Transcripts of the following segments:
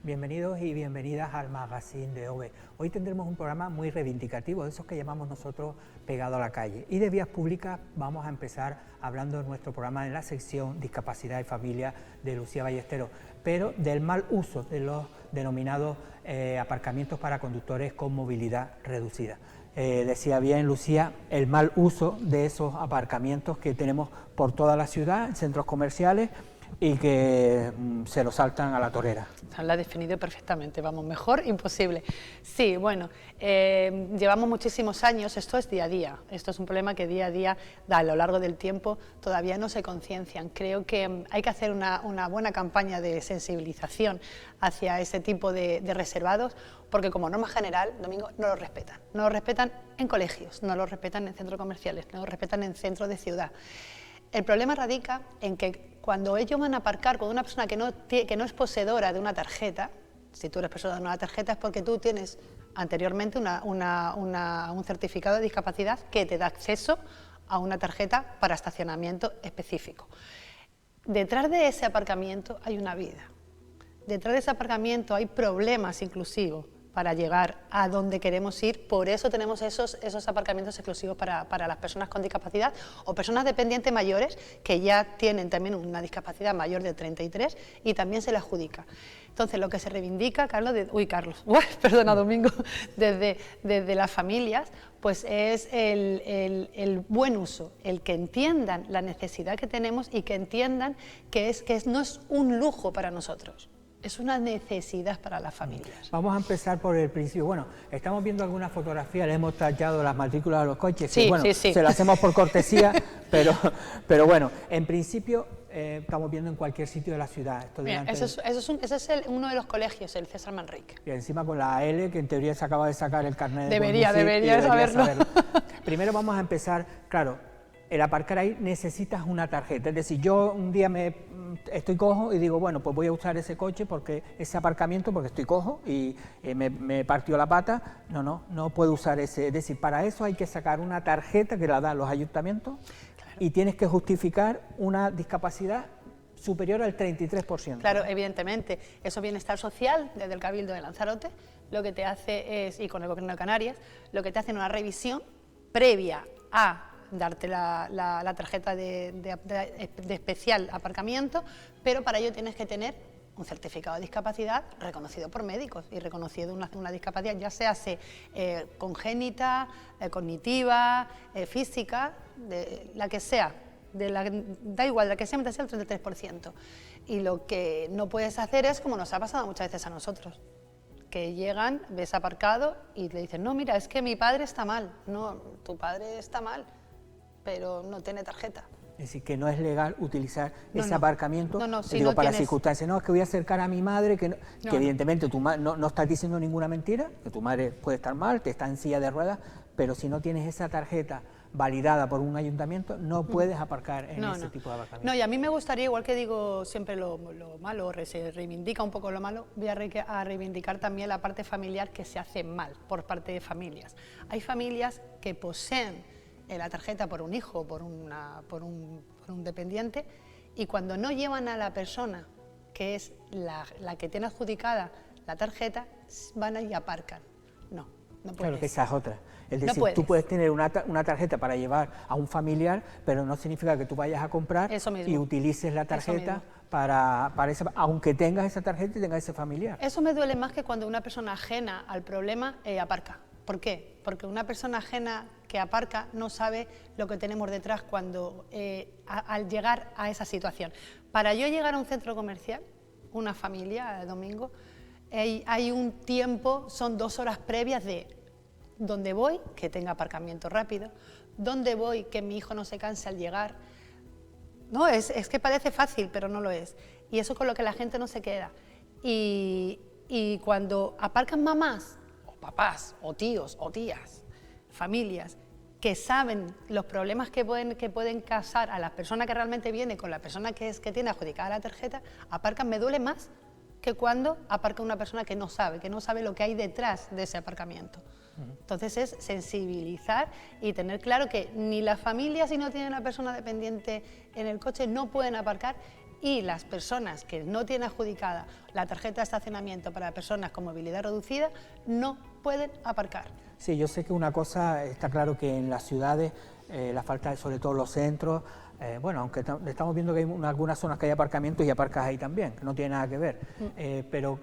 Bienvenidos y bienvenidas al Magazine de OVE. Hoy tendremos un programa muy reivindicativo, de esos que llamamos nosotros Pegado a la Calle. Y de vías públicas vamos a empezar hablando de nuestro programa en la sección Discapacidad y Familia de Lucía Ballesteros, pero del mal uso de los denominados aparcamientos para conductores con movilidad reducida. Decía bien Lucía, el mal uso de esos aparcamientos que tenemos por toda la ciudad, en centros comerciales, y que se lo saltan a la torera. Lo ha definido perfectamente, vamos, mejor imposible. Sí, bueno, llevamos muchísimos años, esto es día a día, esto es un problema que día a día, a lo largo del tiempo, todavía no se conciencian. Creo que hay que hacer una buena campaña de sensibilización hacia ese tipo de reservados, porque como norma general, Domingo, no lo respetan en colegios, no lo respetan en centros comerciales, no lo respetan en centros de ciudad. El problema radica en que cuando ellos van a aparcar con una persona que no es poseedora de una tarjeta, si tú eres poseedora de una tarjeta es porque tú tienes anteriormente un certificado de discapacidad que te da acceso a una tarjeta para estacionamiento específico. Detrás de ese aparcamiento hay una vida, detrás de ese aparcamiento hay problemas inclusivos para llegar a donde queremos ir, por eso tenemos esos aparcamientos exclusivos para las personas con discapacidad o personas dependientes mayores que ya tienen también una discapacidad mayor de 33 y también se le adjudica. Entonces lo que se reivindica, Domingo, desde las familias, pues es el buen uso, el que entiendan la necesidad que tenemos y que entiendan que no es un lujo para nosotros. Es una necesidad para las familias. Vamos a empezar por el principio. Bueno, estamos viendo algunas fotografías, le hemos tallado las matrículas a los coches, sí, que, bueno, sí. Se lo hacemos por cortesía, pero bueno, en principio estamos viendo en cualquier sitio de la ciudad. Esto Mira, ese es uno de los colegios, el César Manrique. Y encima con la L, que en teoría se acaba de sacar el carnet de debería saberlo. Primero vamos a empezar, claro, el aparcar ahí necesitas una tarjeta, es decir, yo un día estoy cojo y digo, bueno, pues voy a usar ese coche porque ese aparcamiento, porque estoy cojo y me partió la pata, no puedo usar ese, es decir, para eso hay que sacar una tarjeta que la dan los ayuntamientos, claro, y tienes que justificar una discapacidad superior al 33%. Claro, evidentemente, eso bienestar social desde el Cabildo de Lanzarote, lo que te hace es, y con el Gobierno de Canarias, lo que te hace una revisión previa a darte la tarjeta de especial aparcamiento, pero para ello tienes que tener un certificado de discapacidad reconocido por médicos y reconocido una discapacidad, ya sea congénita, cognitiva, física, de la que sea, da igual, la que sea, mientras sea el 33%. Y lo que no puedes hacer es, como nos ha pasado muchas veces a nosotros, que llegan, ves aparcado y le dicen, no, mira, es que mi padre está mal. No, tu padre está mal, pero no tiene tarjeta. Es decir, que no es legal utilizar ese aparcamiento, si digo, no para tienes... circunstancias. No, es que voy a acercar a mi madre, que evidentemente tu madre no estás diciendo ninguna mentira, que tu madre puede estar mal, que está en silla de ruedas, pero si no tienes esa tarjeta validada por un ayuntamiento, no puedes aparcar en ese tipo de aparcamiento. No, y a mí me gustaría, igual que digo siempre lo malo, se reivindica un poco lo malo, voy a reivindicar también la parte familiar que se hace mal por parte de familias. Hay familias que poseen la tarjeta por un hijo, por un dependiente, y cuando no llevan a la persona que es la que tiene adjudicada la tarjeta, van y aparcan. No puedes. Claro, que esa es otra. Es decir, tú puedes tener una tarjeta para llevar a un familiar, pero no significa que tú vayas a comprar y utilices la tarjeta para eso, aunque tengas esa tarjeta y tengas ese familiar. Eso me duele más que cuando una persona ajena al problema aparca. ¿Por qué? Porque una persona ajena que aparca no sabe lo que tenemos detrás cuando al llegar a esa situación. Para yo llegar a un centro comercial, una familia, Domingo, hay un tiempo, son 2 horas previas de dónde voy, que tenga aparcamiento rápido, dónde voy, que mi hijo no se canse al llegar. No, es que parece fácil, pero no lo es. Y eso es con lo que la gente no se queda. Y cuando aparcan mamás, papás, o tíos, o tías, familias que saben los problemas que pueden causar a la persona que realmente viene con la persona que tiene adjudicada la tarjeta, aparcan, me duele más que cuando aparca una persona que no sabe lo que hay detrás de ese aparcamiento. Entonces es sensibilizar y tener claro que ni las familias, si no tienen una persona dependiente en el coche, no pueden aparcar, y las personas que no tienen adjudicada la tarjeta de estacionamiento para personas con movilidad reducida no pueden aparcar. Sí, yo sé que una cosa está claro que en las ciudades la falta, sobre todo en los centros, bueno, aunque estamos viendo que hay algunas zonas que hay aparcamientos y aparcas ahí también, que no tiene nada que ver, pero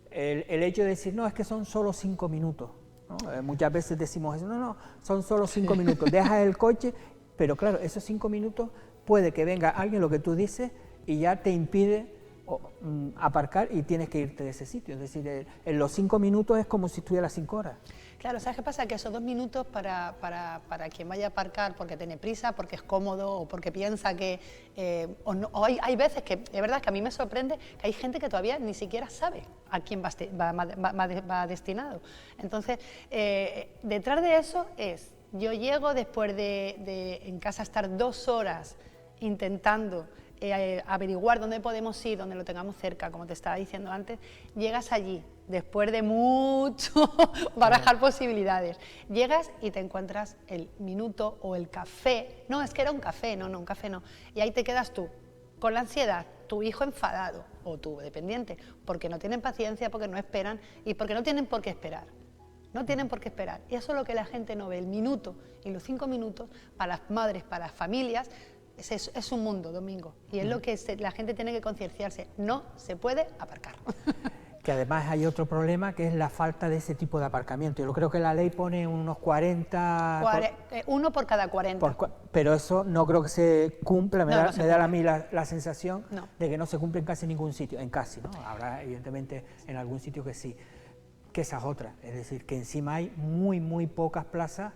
el hecho de decir, no, es que son solo 5 minutos, ¿no? Muchas veces decimos eso, no, son solo 5 minutos, dejas el coche, pero claro, esos 5 minutos puede que venga alguien, lo que tú dices, y ya te impide aparcar y tienes que irte de ese sitio. Es decir, en los 5 minutos es como si estuvieras 5 horas. Claro, ¿sabes qué pasa? Que esos 2 minutos para quien vaya a aparcar porque tiene prisa, porque es cómodo o porque piensa que... o hay veces que, de verdad, que a mí me sorprende que hay gente que todavía ni siquiera sabe a quién va destinado. Entonces, detrás de eso es, yo llego después de en casa estar 2 horas intentando averiguar dónde podemos ir, donde lo tengamos cerca, como te estaba diciendo antes, llegas allí, después de mucho barajar posibilidades, llegas y te encuentras el minuto o el café, no, es que era un café, no, un café no, y ahí te quedas tú, con la ansiedad, tu hijo enfadado, o tu dependiente, porque no tienen paciencia, porque no esperan, y porque no tienen por qué esperar. No tienen por qué esperar, y eso es lo que la gente no ve, el minuto y los 5 minutos, para las madres, para las familias, es un mundo, Domingo, y es lo que la gente tiene que concienciarse, no se puede aparcar. Que además hay otro problema que es la falta de ese tipo de aparcamiento. Yo creo que la ley pone unos 40... uno por cada 40. Pero eso no creo que se cumpla, me da a mí la sensación no. de que no se cumple en casi ningún sitio, ¿no? Habrá evidentemente en algún sitio que sí, que esa es otra, es decir, que encima hay muy pocas plazas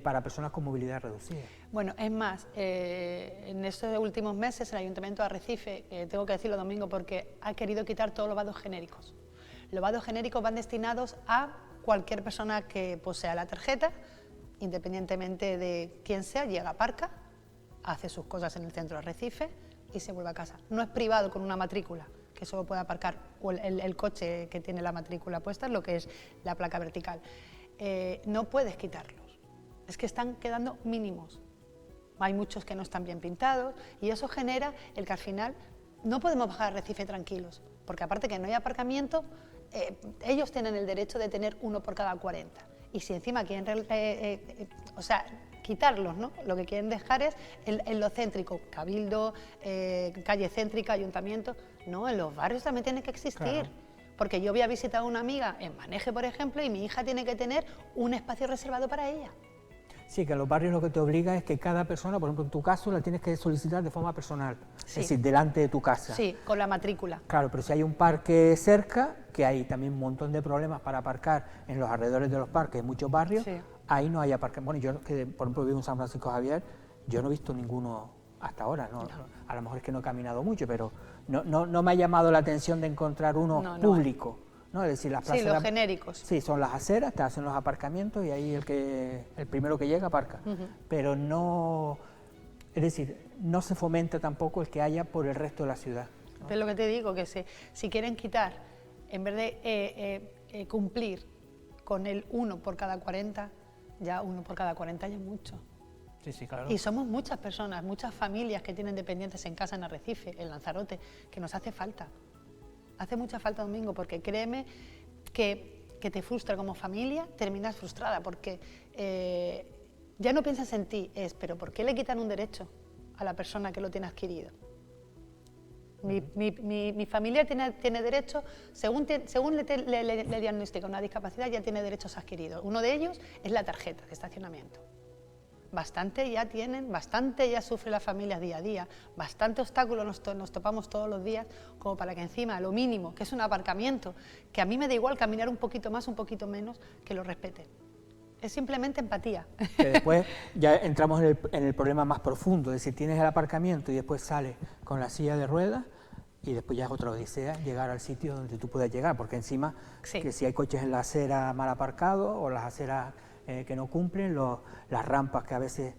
para personas con movilidad reducida. Bueno, es más, en estos últimos meses el Ayuntamiento de Arrecife, tengo que decirlo, Domingo, porque ha querido quitar todos los vados genéricos. Los vados genéricos van destinados a cualquier persona que posea la tarjeta, independientemente de quién sea, llega, aparca, hace sus cosas en el centro de Arrecife y se vuelve a casa. No es privado con una matrícula, que solo puede aparcar o el coche que tiene la matrícula puesta, lo que es la placa vertical. No puedes quitarlos. Es que están quedando mínimos. Hay muchos que no están bien pintados y eso genera el que al final no podemos bajar a Arrecife tranquilos, porque aparte que no hay aparcamiento, ellos tienen el derecho de tener uno por cada 40. Y si encima quieren, quitarlos, ¿no? Lo que quieren dejar es en lo céntrico, cabildo, calle céntrica, ayuntamiento, no, en los barrios también tiene que existir. Claro. Porque yo voy a visitar a una amiga en Maneje, por ejemplo, y mi hija tiene que tener un espacio reservado para ella. Sí, que en los barrios lo que te obliga es que cada persona, por ejemplo, en tu caso, la tienes que solicitar de forma personal, sí. Es decir, delante de tu casa. Sí, con la matrícula. Claro, pero si hay un parque cerca, que hay también un montón de problemas para aparcar en los alrededores de los parques, en muchos barrios, sí. Ahí no hay aparcamiento. Bueno, yo que, por ejemplo, vivo en San Francisco Javier, yo no he visto ninguno hasta ahora, ¿no? A lo mejor es que no he caminado mucho, pero no me ha llamado la atención de encontrar uno público. ¿No? Es decir, las plazas, sí, los genéricos. Sí, son las aceras, te hacen los aparcamientos y ahí el primero que llega aparca. Pero no, es decir, no se fomenta tampoco el que haya por el resto de la ciudad, ¿no? Es lo que te digo, que si quieren quitar, en vez de cumplir con el 1 por cada 40, ya 1 por cada 40 ya es mucho. Sí, sí, claro. Y somos muchas personas, muchas familias que tienen dependientes en casa en Arrecife, en Lanzarote, que nos hace falta. Hace mucha falta, Domingo, porque créeme que te frustra como familia, terminas frustrada, porque ya no piensas en ti, pero ¿por qué le quitan un derecho a la persona que lo tiene adquirido? Mi familia tiene derecho, según le diagnostica una discapacidad, ya tiene derechos adquiridos. Uno de ellos es la tarjeta de estacionamiento. Bastante ya tienen, bastante ya sufre la familia día a día, bastante obstáculos nos topamos todos los días, como para que encima lo mínimo, que es un aparcamiento, que a mí me da igual caminar un poquito más, un poquito menos, que lo respeten. Es simplemente empatía. Que después ya entramos en el problema más profundo, es decir, tienes el aparcamiento y después sales con la silla de ruedas y después ya es otra odisea llegar al sitio donde tú puedes llegar, porque encima, sí. Que si hay coches en la acera mal aparcados o las aceras que no cumplen, las rampas que a veces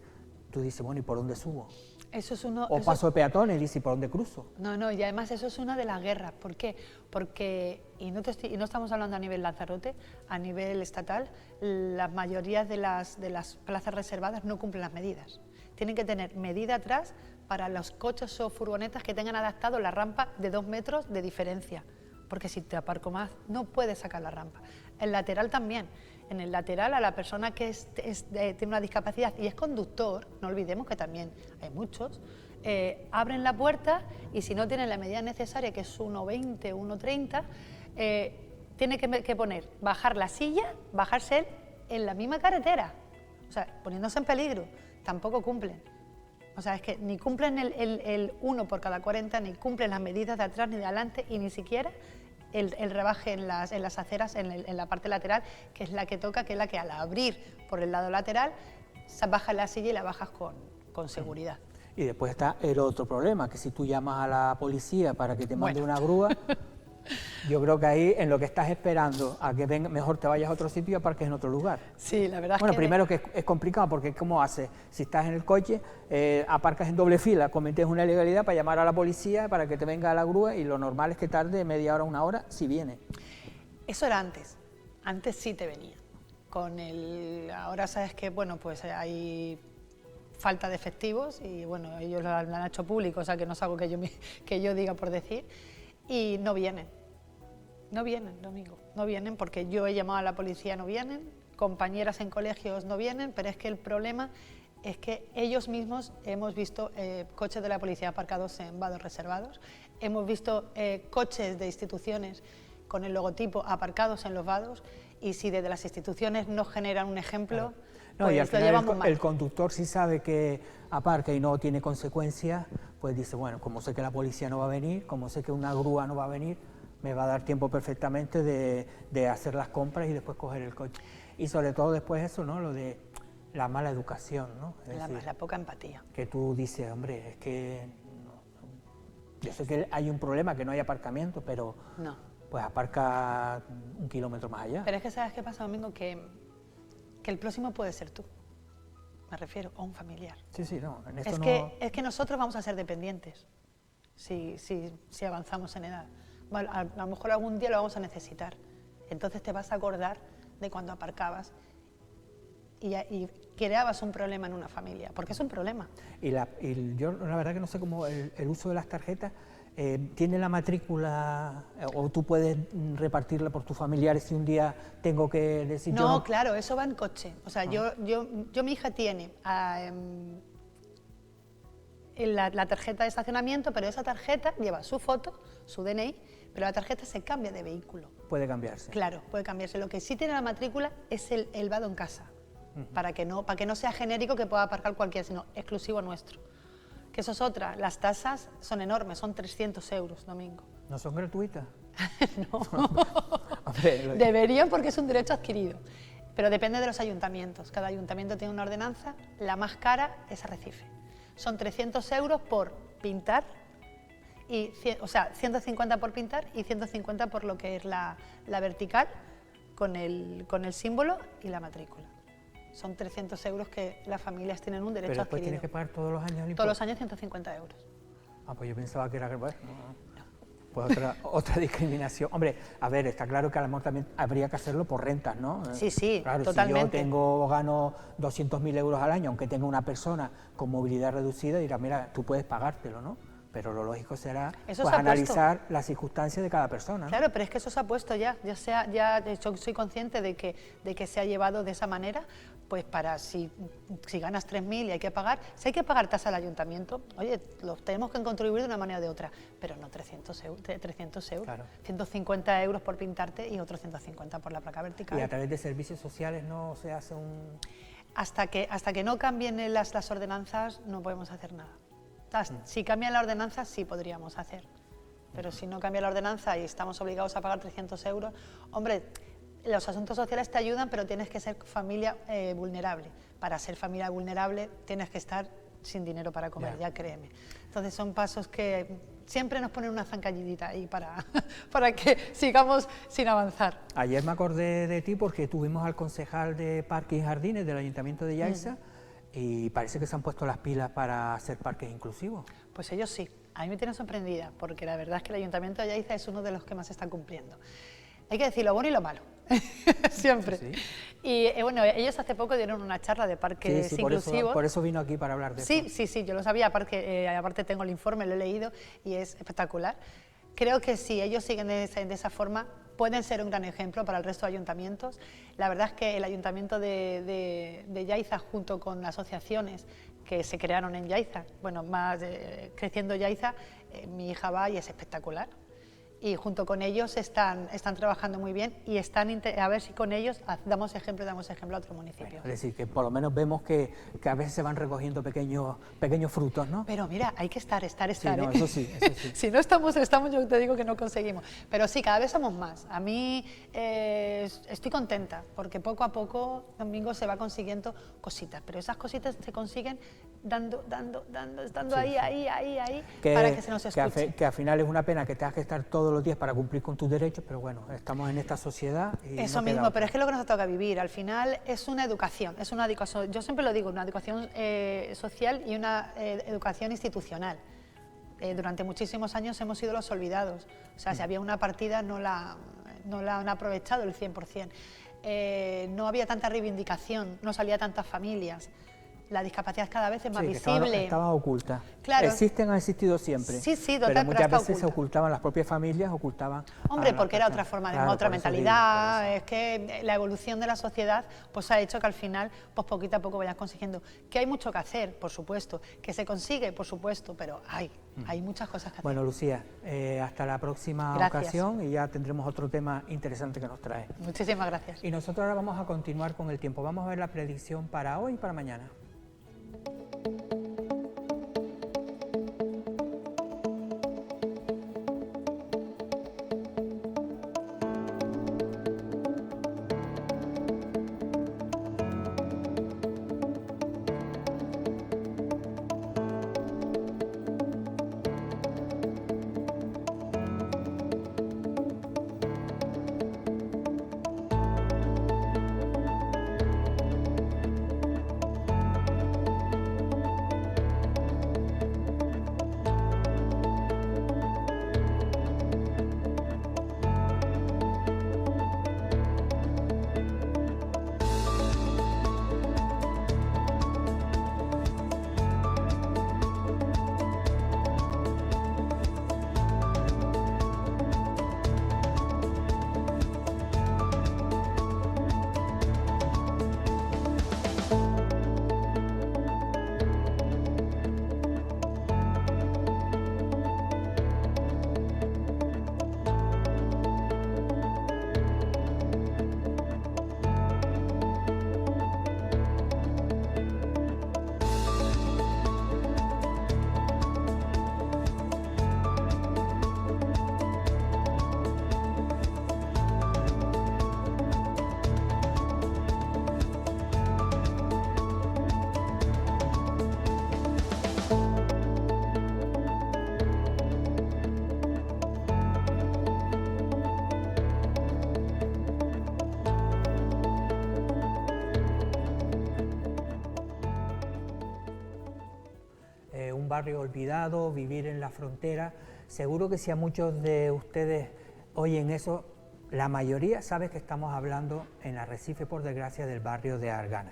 tú dices, bueno, ¿y por dónde subo? Eso es uno, o paso de peatones y dices, ¿por dónde cruzo? No, y además eso es una de las guerras. ¿Por qué? Porque, y no estamos hablando a nivel Lanzarote, a nivel estatal, la mayoría de las plazas reservadas no cumplen las medidas. Tienen que tener medida atrás para los coches o furgonetas que tengan adaptado la rampa de 2 metros de diferencia, porque si te aparco más no puedes sacar la rampa. El lateral también. En el lateral, a la persona que tiene una discapacidad y es conductor, no olvidemos que también hay muchos, abren la puerta y si no tienen la medida necesaria, que es 1,20, 1,30, tiene que bajar la silla, bajarse él en la misma carretera, o sea, poniéndose en peligro, tampoco cumplen. O sea, es que ni cumplen el 1 por cada 40, ni cumplen las medidas de atrás ni de adelante y ni siquiera el rebaje en las aceras, en la parte lateral, que es la que toca, que es la que al abrir por el lado lateral, bajas la silla y la bajas con seguridad. Y después está el otro problema, que si tú llamas a la policía para que te mande una grúa, yo creo que ahí en lo que estás esperando a que venga, mejor te vayas a otro sitio y aparques en otro lugar. Sí, la verdad es que... Bueno, primero que es complicado porque ¿cómo haces? Si estás en el coche, aparcas en doble fila, cometes una ilegalidad para llamar a la policía para que te venga la grúa y lo normal es que tarde media hora, una hora, si viene. Eso era antes. Antes sí te venía. Ahora sabes que, bueno, pues hay falta de efectivos y, bueno, ellos lo han hecho público, o sea que no es algo que yo diga por decir, y no vienen. No vienen, Domingo, no vienen porque yo he llamado a la policía, no vienen, compañeras en colegios no vienen, pero es que el problema es que ellos mismos hemos visto coches de la policía aparcados en vados reservados, hemos visto coches de instituciones con el logotipo aparcados en los vados y si desde las instituciones no generan un ejemplo, no, pues y al lo final llevamos mal. El conductor si sabe que aparca y no tiene consecuencias, pues dice, bueno, como sé que la policía no va a venir, como sé que una grúa no va a venir, me va a dar tiempo perfectamente de hacer las compras y después coger el coche. Y sobre todo después eso, ¿no? Lo de la mala educación, ¿no? La poca empatía. Que tú dices, hombre, es que... yo sé que hay un problema, que no hay aparcamiento, pero no. Pues aparca 1 kilómetro más allá. Pero es que ¿sabes qué pasa, Domingo? Que el próximo puede ser tú, me refiero, o un familiar. Sí, sí, no. En esto Es que nosotros vamos a ser dependientes si avanzamos en edad. Bueno, a lo mejor algún día lo vamos a necesitar. Entonces te vas a acordar de cuando aparcabas y creabas un problema en una familia, porque es un problema. Yo la verdad que no sé cómo el uso de las tarjetas, ¿tiene la matrícula o tú puedes repartirla por tus familiares si un día tengo que decir no, yo no? Claro, eso va en coche. O sea, mi hija tiene la tarjeta de estacionamiento, pero esa tarjeta lleva su foto, su DNI, pero la tarjeta se cambia de vehículo. Puede cambiarse. Claro, puede cambiarse. Lo que sí tiene la matrícula es el vado en casa, para que no sea genérico que pueda aparcar cualquiera, sino exclusivo nuestro. Que eso es otra, las tasas son enormes, son 300 euros, Domingo. ¿No son gratuitas? No. Deberían porque es un derecho adquirido, pero depende de los ayuntamientos. Cada ayuntamiento tiene una ordenanza, la más cara es Arrecife. Son 300 euros por pintar, o sea, 150 por pintar y 150 por lo que es la vertical con el símbolo y la matrícula. Son 300 euros que las familias tienen un derecho adquirido. ¿Pero después tienes que pagar todos los años el impuesto? Todos los años 150 euros. Ah, pues yo pensaba que era... Bueno, pues otra discriminación. Hombre, a ver, está claro que a lo mejor también habría que hacerlo por rentas, ¿no? Sí, sí, claro, totalmente. Si yo gano 200.000 euros al año, aunque tenga una persona con movilidad reducida, dirá, mira, tú puedes pagártelo, ¿no? Pero lo lógico será pues, analizar las circunstancias de cada persona, ¿no? Claro, pero es que eso se ha puesto ya de hecho soy consciente de que se ha llevado de esa manera, pues para si ganas 3.000 y hay que pagar, si hay que pagar tasa al ayuntamiento, oye, los tenemos que contribuir de una manera o de otra, pero no 300 euros, Claro. 150 euros por pintarte y otros 150 por la placa vertical. Y a través de servicios sociales no se hace un... Hasta que no cambien las ordenanzas no podemos hacer nada. Si cambia la ordenanza sí podríamos hacer, pero si no cambia la ordenanza y estamos obligados a pagar 300 euros, hombre, los asuntos sociales te ayudan, pero tienes que ser familia vulnerable. Para ser familia vulnerable tienes que estar sin dinero para comer, ya créeme. Entonces son pasos que siempre nos ponen una zancadillita ahí para que sigamos sin avanzar. Ayer me acordé de ti porque tuvimos al concejal de Parques y Jardines del Ayuntamiento de Yaiza, y parece que se han puesto las pilas para hacer parques inclusivos. Pues ellos sí, a mí me tiene sorprendida, porque la verdad es que el Ayuntamiento de Yaiza es uno de los que más está cumpliendo. Hay que decir lo bueno y lo malo. siempre. Sí, sí. Y bueno, ellos hace poco dieron una charla de parques inclusivos. Por eso vino aquí para hablar de eso. Sí, yo lo sabía, aparte tengo el informe, lo he leído y es espectacular. Creo que si ellos siguen de esa forma, pueden ser un gran ejemplo para el resto de ayuntamientos. La verdad es que el ayuntamiento de Yaiza, junto con asociaciones que se crearon en Yaiza, bueno, más creciendo Yaiza, mi hija va y es espectacular. Y junto con ellos están trabajando muy bien y a ver si con ellos damos ejemplo a otro municipio. Bueno, es decir, que por lo menos vemos que a veces se van recogiendo pequeños frutos, ¿no? Pero mira, hay que estar. Sí, no, eso sí, eso sí. Si no estamos, yo te digo que no conseguimos. Pero sí, cada vez somos más. A mí estoy contenta porque poco a poco, Domingo, se va consiguiendo cositas. Pero esas cositas se consiguen estando ahí, para que se nos escuche. Que al final es una pena que tengas que estar todos los días para cumplir con tus derechos, pero bueno, estamos en esta sociedad y eso no mismo, pero es que lo que nos toca vivir, al final es una educación, yo siempre lo digo, una educación social y una educación institucional. Durante muchísimos años hemos sido los olvidados, o sea, si había una partida no la han aprovechado el 100%, no había tanta reivindicación, no salía tantas familias. La discapacidad cada vez es más visible. Estaba oculta. Claro. Han existido siempre. Sí, total, pero muchas veces oculta. se ocultaban las propias familias, ocultaban... Hombre, porque era otra forma, otra mentalidad, es que la evolución de la sociedad pues ha hecho que al final, pues poquito a poco vayas consiguiendo. Que hay mucho que hacer, por supuesto, que se consigue, por supuesto, pero hay muchas cosas que hacer. Bueno, Lucía, hasta la próxima ocasión y ya tendremos otro tema interesante que nos trae. Muchísimas gracias. Y nosotros ahora vamos a continuar con el tiempo. Vamos a ver la predicción para hoy y para mañana. Un barrio olvidado, vivir en la frontera. Seguro que si a muchos de ustedes oyen eso, la mayoría sabe que estamos hablando en Arrecife, por desgracia, del barrio de Argana.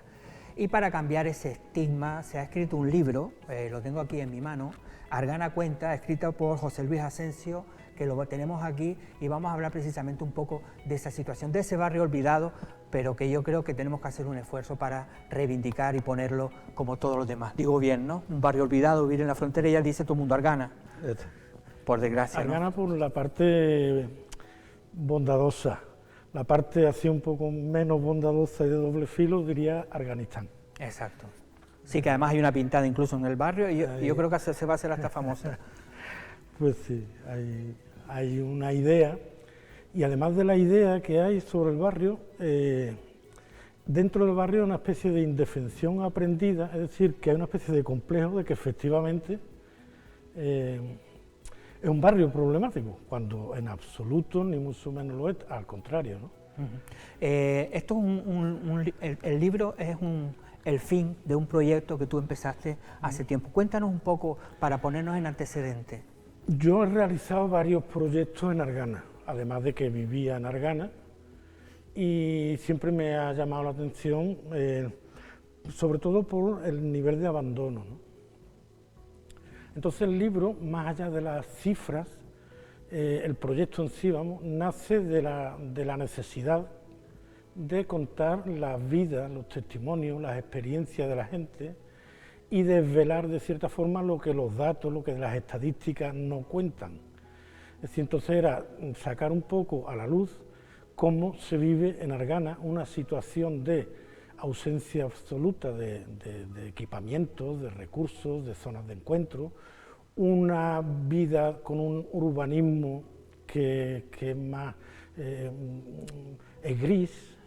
Y para cambiar ese estigma se ha escrito un libro, lo tengo aquí en mi mano, Argana Cuenta, escrito por José Luis Asensio, que lo tenemos aquí y vamos a hablar precisamente un poco de esa situación, de ese barrio olvidado, pero que yo creo que tenemos que hacer un esfuerzo para reivindicar y ponerlo como todos los demás. Digo bien, ¿no? Un barrio olvidado, vivir en la frontera, y ya dice todo el mundo Argana, por desgracia. Argana, ¿no? Por la parte bondadosa, la parte así un poco menos bondadosa y de doble filo, diría Afganistán. Exacto. Sí, que además hay una pintada incluso en el barrio y yo creo que se va a hacer hasta famosa. Pues sí, hay una idea, y además de la idea que hay sobre el barrio, dentro del barrio hay una especie de indefensión aprendida, es decir, que hay una especie de complejo de que efectivamente es un barrio problemático, cuando en absoluto ni mucho menos lo es, al contrario, ¿no? Esto es el libro es el fin de un proyecto que tú empezaste hace tiempo. Cuéntanos un poco para ponernos en antecedentes. Yo he realizado varios proyectos en Argana, además de que vivía en Argana, y siempre me ha llamado la atención, sobre todo por el nivel de abandono, ¿no? Entonces el libro, más allá de las cifras, el proyecto en sí, vamos, nace de la necesidad de contar las vidas, los testimonios, las experiencias de la gente y desvelar de cierta forma lo que los datos, lo que las estadísticas no cuentan. Es decir, entonces era sacar un poco a la luz cómo se vive en Argana una situación de ausencia absoluta de equipamientos, de recursos, de zonas de encuentro, una vida con un urbanismo que es más es gris,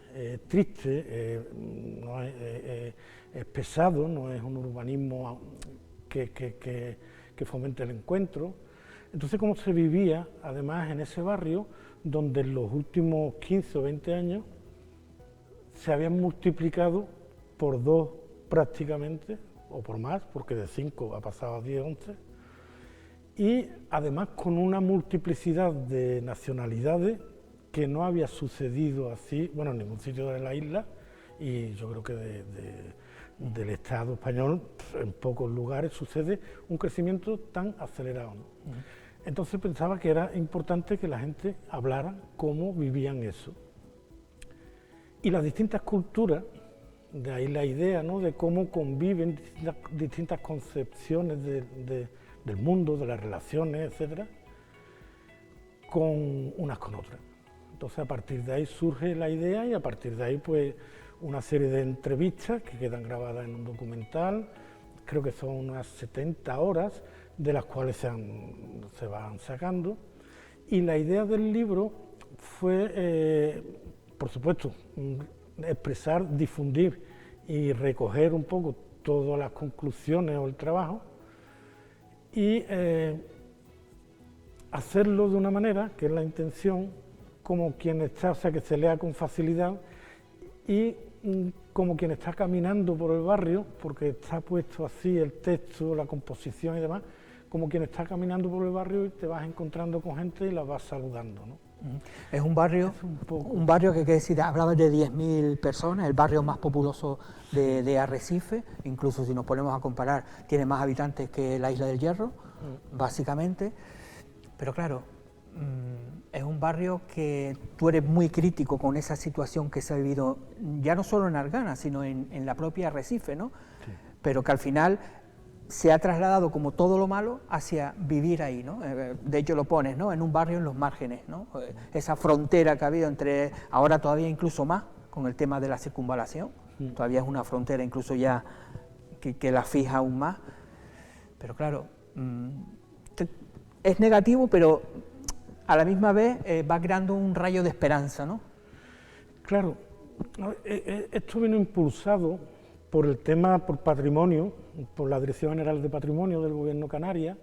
triste, no es pesado, no es un urbanismo que fomente el encuentro. Entonces, cómo se vivía, además, en ese barrio, donde en los últimos 15 o 20 años se habían multiplicado por 2 prácticamente, o por más, porque de 5 ha pasado a 10, 11, y además con una multiplicidad de nacionalidades que no había sucedido así, bueno, en ningún sitio de la isla, y yo creo que del Estado español, en pocos lugares sucede un crecimiento tan acelerado, ¿no? Entonces pensaba que era importante que la gente hablara cómo vivían eso. Y las distintas culturas, de ahí la idea, ¿no?, de cómo conviven distintas concepciones del mundo, de las relaciones, etcétera, con unas con otras. Entonces a partir de ahí surge la idea y a partir de ahí pues una serie de entrevistas que quedan grabadas en un documental, creo que son unas 70 horas, de las cuales se van sacando. Y la idea del libro fue, por supuesto, expresar, difundir y recoger un poco todas las conclusiones o el trabajo y hacerlo de una manera, que es la intención, como quien está, o sea, que se lea con facilidad y como quien está caminando por el barrio, porque está puesto así el texto, la composición y demás, como quien está caminando por el barrio y te vas encontrando con gente y la vas saludando, ¿no? Es un barrio, un barrio que, decir, hablaba de 10.000 personas, el barrio más populoso de Arrecife, incluso si nos ponemos a comparar, tiene más habitantes que la Isla del Hierro, básicamente, pero claro, es un barrio que tú eres muy crítico con esa situación que se ha vivido, ya no solo en Argana, sino en la propia Arrecife, ¿no? Sí. Pero que al final se ha trasladado como todo lo malo hacia vivir ahí, ¿no? De hecho lo pones, ¿no?, en un barrio en los márgenes, ¿no? Esa frontera que ha habido entre, ahora todavía incluso más, con el tema de la circunvalación, todavía es una frontera incluso ya que la fija aún más, pero claro, es negativo, pero a la misma vez va creando un rayo de esperanza, ¿no? Claro, esto vino impulsado por el tema, por patrimonio, por la Dirección General de Patrimonio del Gobierno Canaria,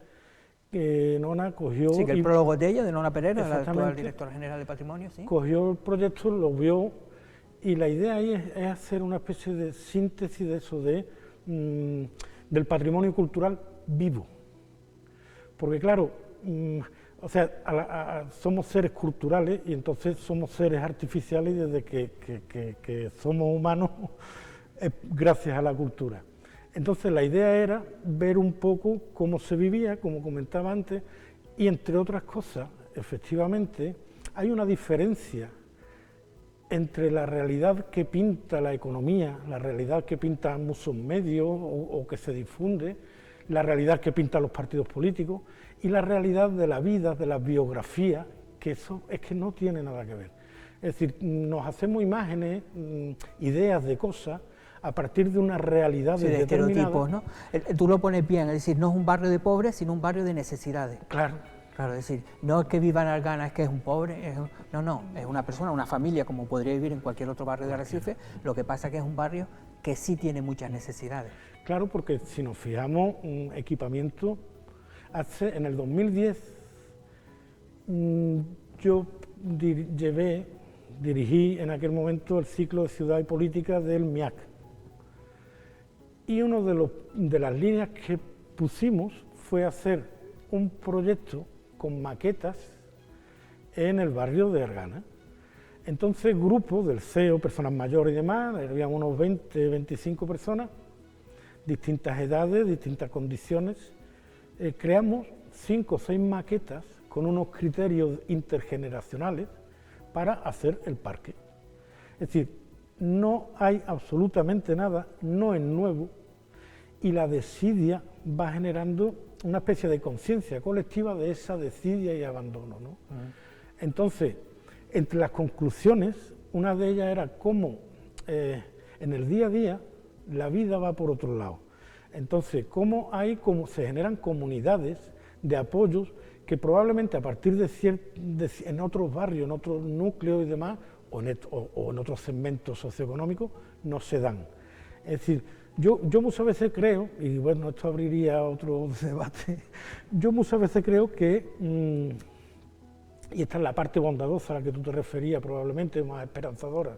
que Nona cogió... Sí, que el prólogo de ella, de Nona Perera, la actual Directora General de Patrimonio, sí. Cogió el proyecto, lo vio, y la idea ahí es hacer una especie de síntesis de eso, del patrimonio cultural vivo. Porque claro, o sea, somos seres culturales y entonces somos seres artificiales desde que somos humanos gracias a la cultura. Entonces la idea era ver un poco cómo se vivía, como comentaba antes, y entre otras cosas, efectivamente, hay una diferencia entre la realidad que pinta la economía, la realidad que pintan muchos medios o que se difunde, la realidad que pintan los partidos políticos y la realidad de la vida, de la biografía, que eso es que no tiene nada que ver. Es decir, nos hacemos imágenes, ideas de cosas a partir de una realidad de estereotipos, ¿no? Tú lo pones bien, es decir, no es un barrio de pobres, sino un barrio de necesidades. Claro. Claro, es decir, no es que viva en Argana, es que es un pobre, no, es una persona, una familia, como podría vivir en cualquier otro barrio de Arrecife, lo que pasa es que es un barrio que sí tiene muchas necesidades. Claro, porque si nos fijamos, equipamiento, en el 2010 yo dirigí en aquel momento el ciclo de Ciudad y Política del MIAC. Y una de las líneas que pusimos fue hacer un proyecto con maquetas en el barrio de Argana. Entonces, grupos del CEO, personas mayores y demás, habían unos 20, 25 personas, distintas edades, distintas condiciones. Creamos 5 o 6 maquetas con unos criterios intergeneracionales para hacer el parque. Es decir, no hay absolutamente nada, no es nuevo, y la desidia va generando una especie de conciencia colectiva de esa desidia y abandono, ¿no? Entonces, entre las conclusiones, una de ellas era cómo en el día a día la vida va por otro lado. Entonces, cómo se generan comunidades de apoyos que probablemente a partir en otros barrios, en otros núcleos y demás, o en otros segmentos socioeconómicos, no se dan. Es decir, yo muchas veces creo, y bueno, esto abriría otro debate, yo muchas veces creo que, y esta es la parte bondadosa a la que tú te referías probablemente, más esperanzadora,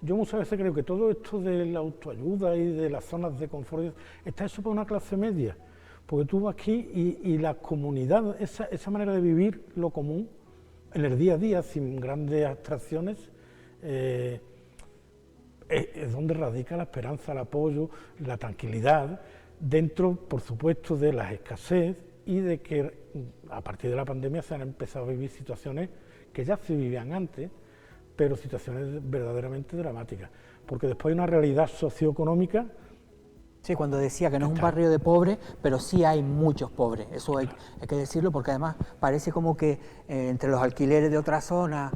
yo muchas veces creo que todo esto de la autoayuda y de las zonas de confort está hecho para una clase media, porque tú vas aquí y la comunidad, esa manera de vivir lo común, en el día a día, sin grandes abstracciones, es donde radica la esperanza, el apoyo, la tranquilidad, dentro, por supuesto, de la escasez y de que a partir de la pandemia se han empezado a vivir situaciones que ya se vivían antes, pero situaciones verdaderamente dramáticas, porque después hay una realidad socioeconómica. Sí, cuando decía que no es un barrio de pobres, pero sí hay muchos pobres, eso hay que decirlo, porque además parece como que entre los alquileres de otras zonas,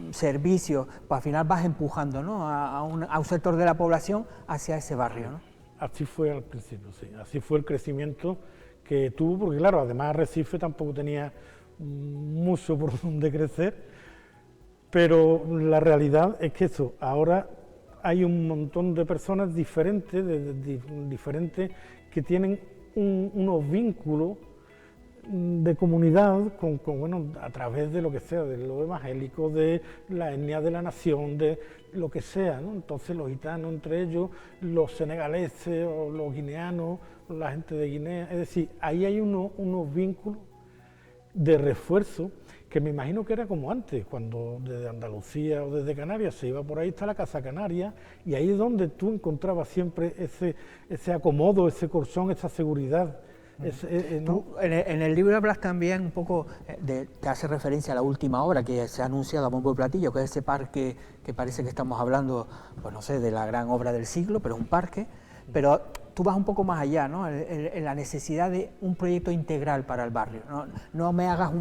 servicios, pues al final vas empujando, ¿no?, a un sector de la población hacia ese barrio, ¿no? Así fue al principio, sí, así fue el crecimiento que tuvo, porque claro, además Arrecife tampoco tenía mucho por donde crecer, pero la realidad es que eso, ahora hay un montón de personas diferentes, diferentes que tienen unos vínculos de comunidad bueno, a través de lo que sea, de lo evangélico, de la etnia de la nación, de lo que sea, ¿no? Entonces los gitanos entre ellos, los senegaleses o los guineanos, la gente de Guinea, es decir, ahí hay unos vínculos de refuerzo que me imagino que era como antes, cuando desde Andalucía o desde Canarias se iba por ahí, está la Casa Canaria, y ahí es donde tú encontrabas siempre ese acomodo, ese colchón, esa seguridad. ¿No? En el libro hablas también un poco, te hace referencia a la última obra que se ha anunciado a bombo y platillo, que es ese parque que parece que estamos hablando, pues no sé, de la gran obra del siglo, pero es un parque, pero tú vas un poco más allá, ¿no?, en la necesidad de un proyecto integral para el barrio. No me hagas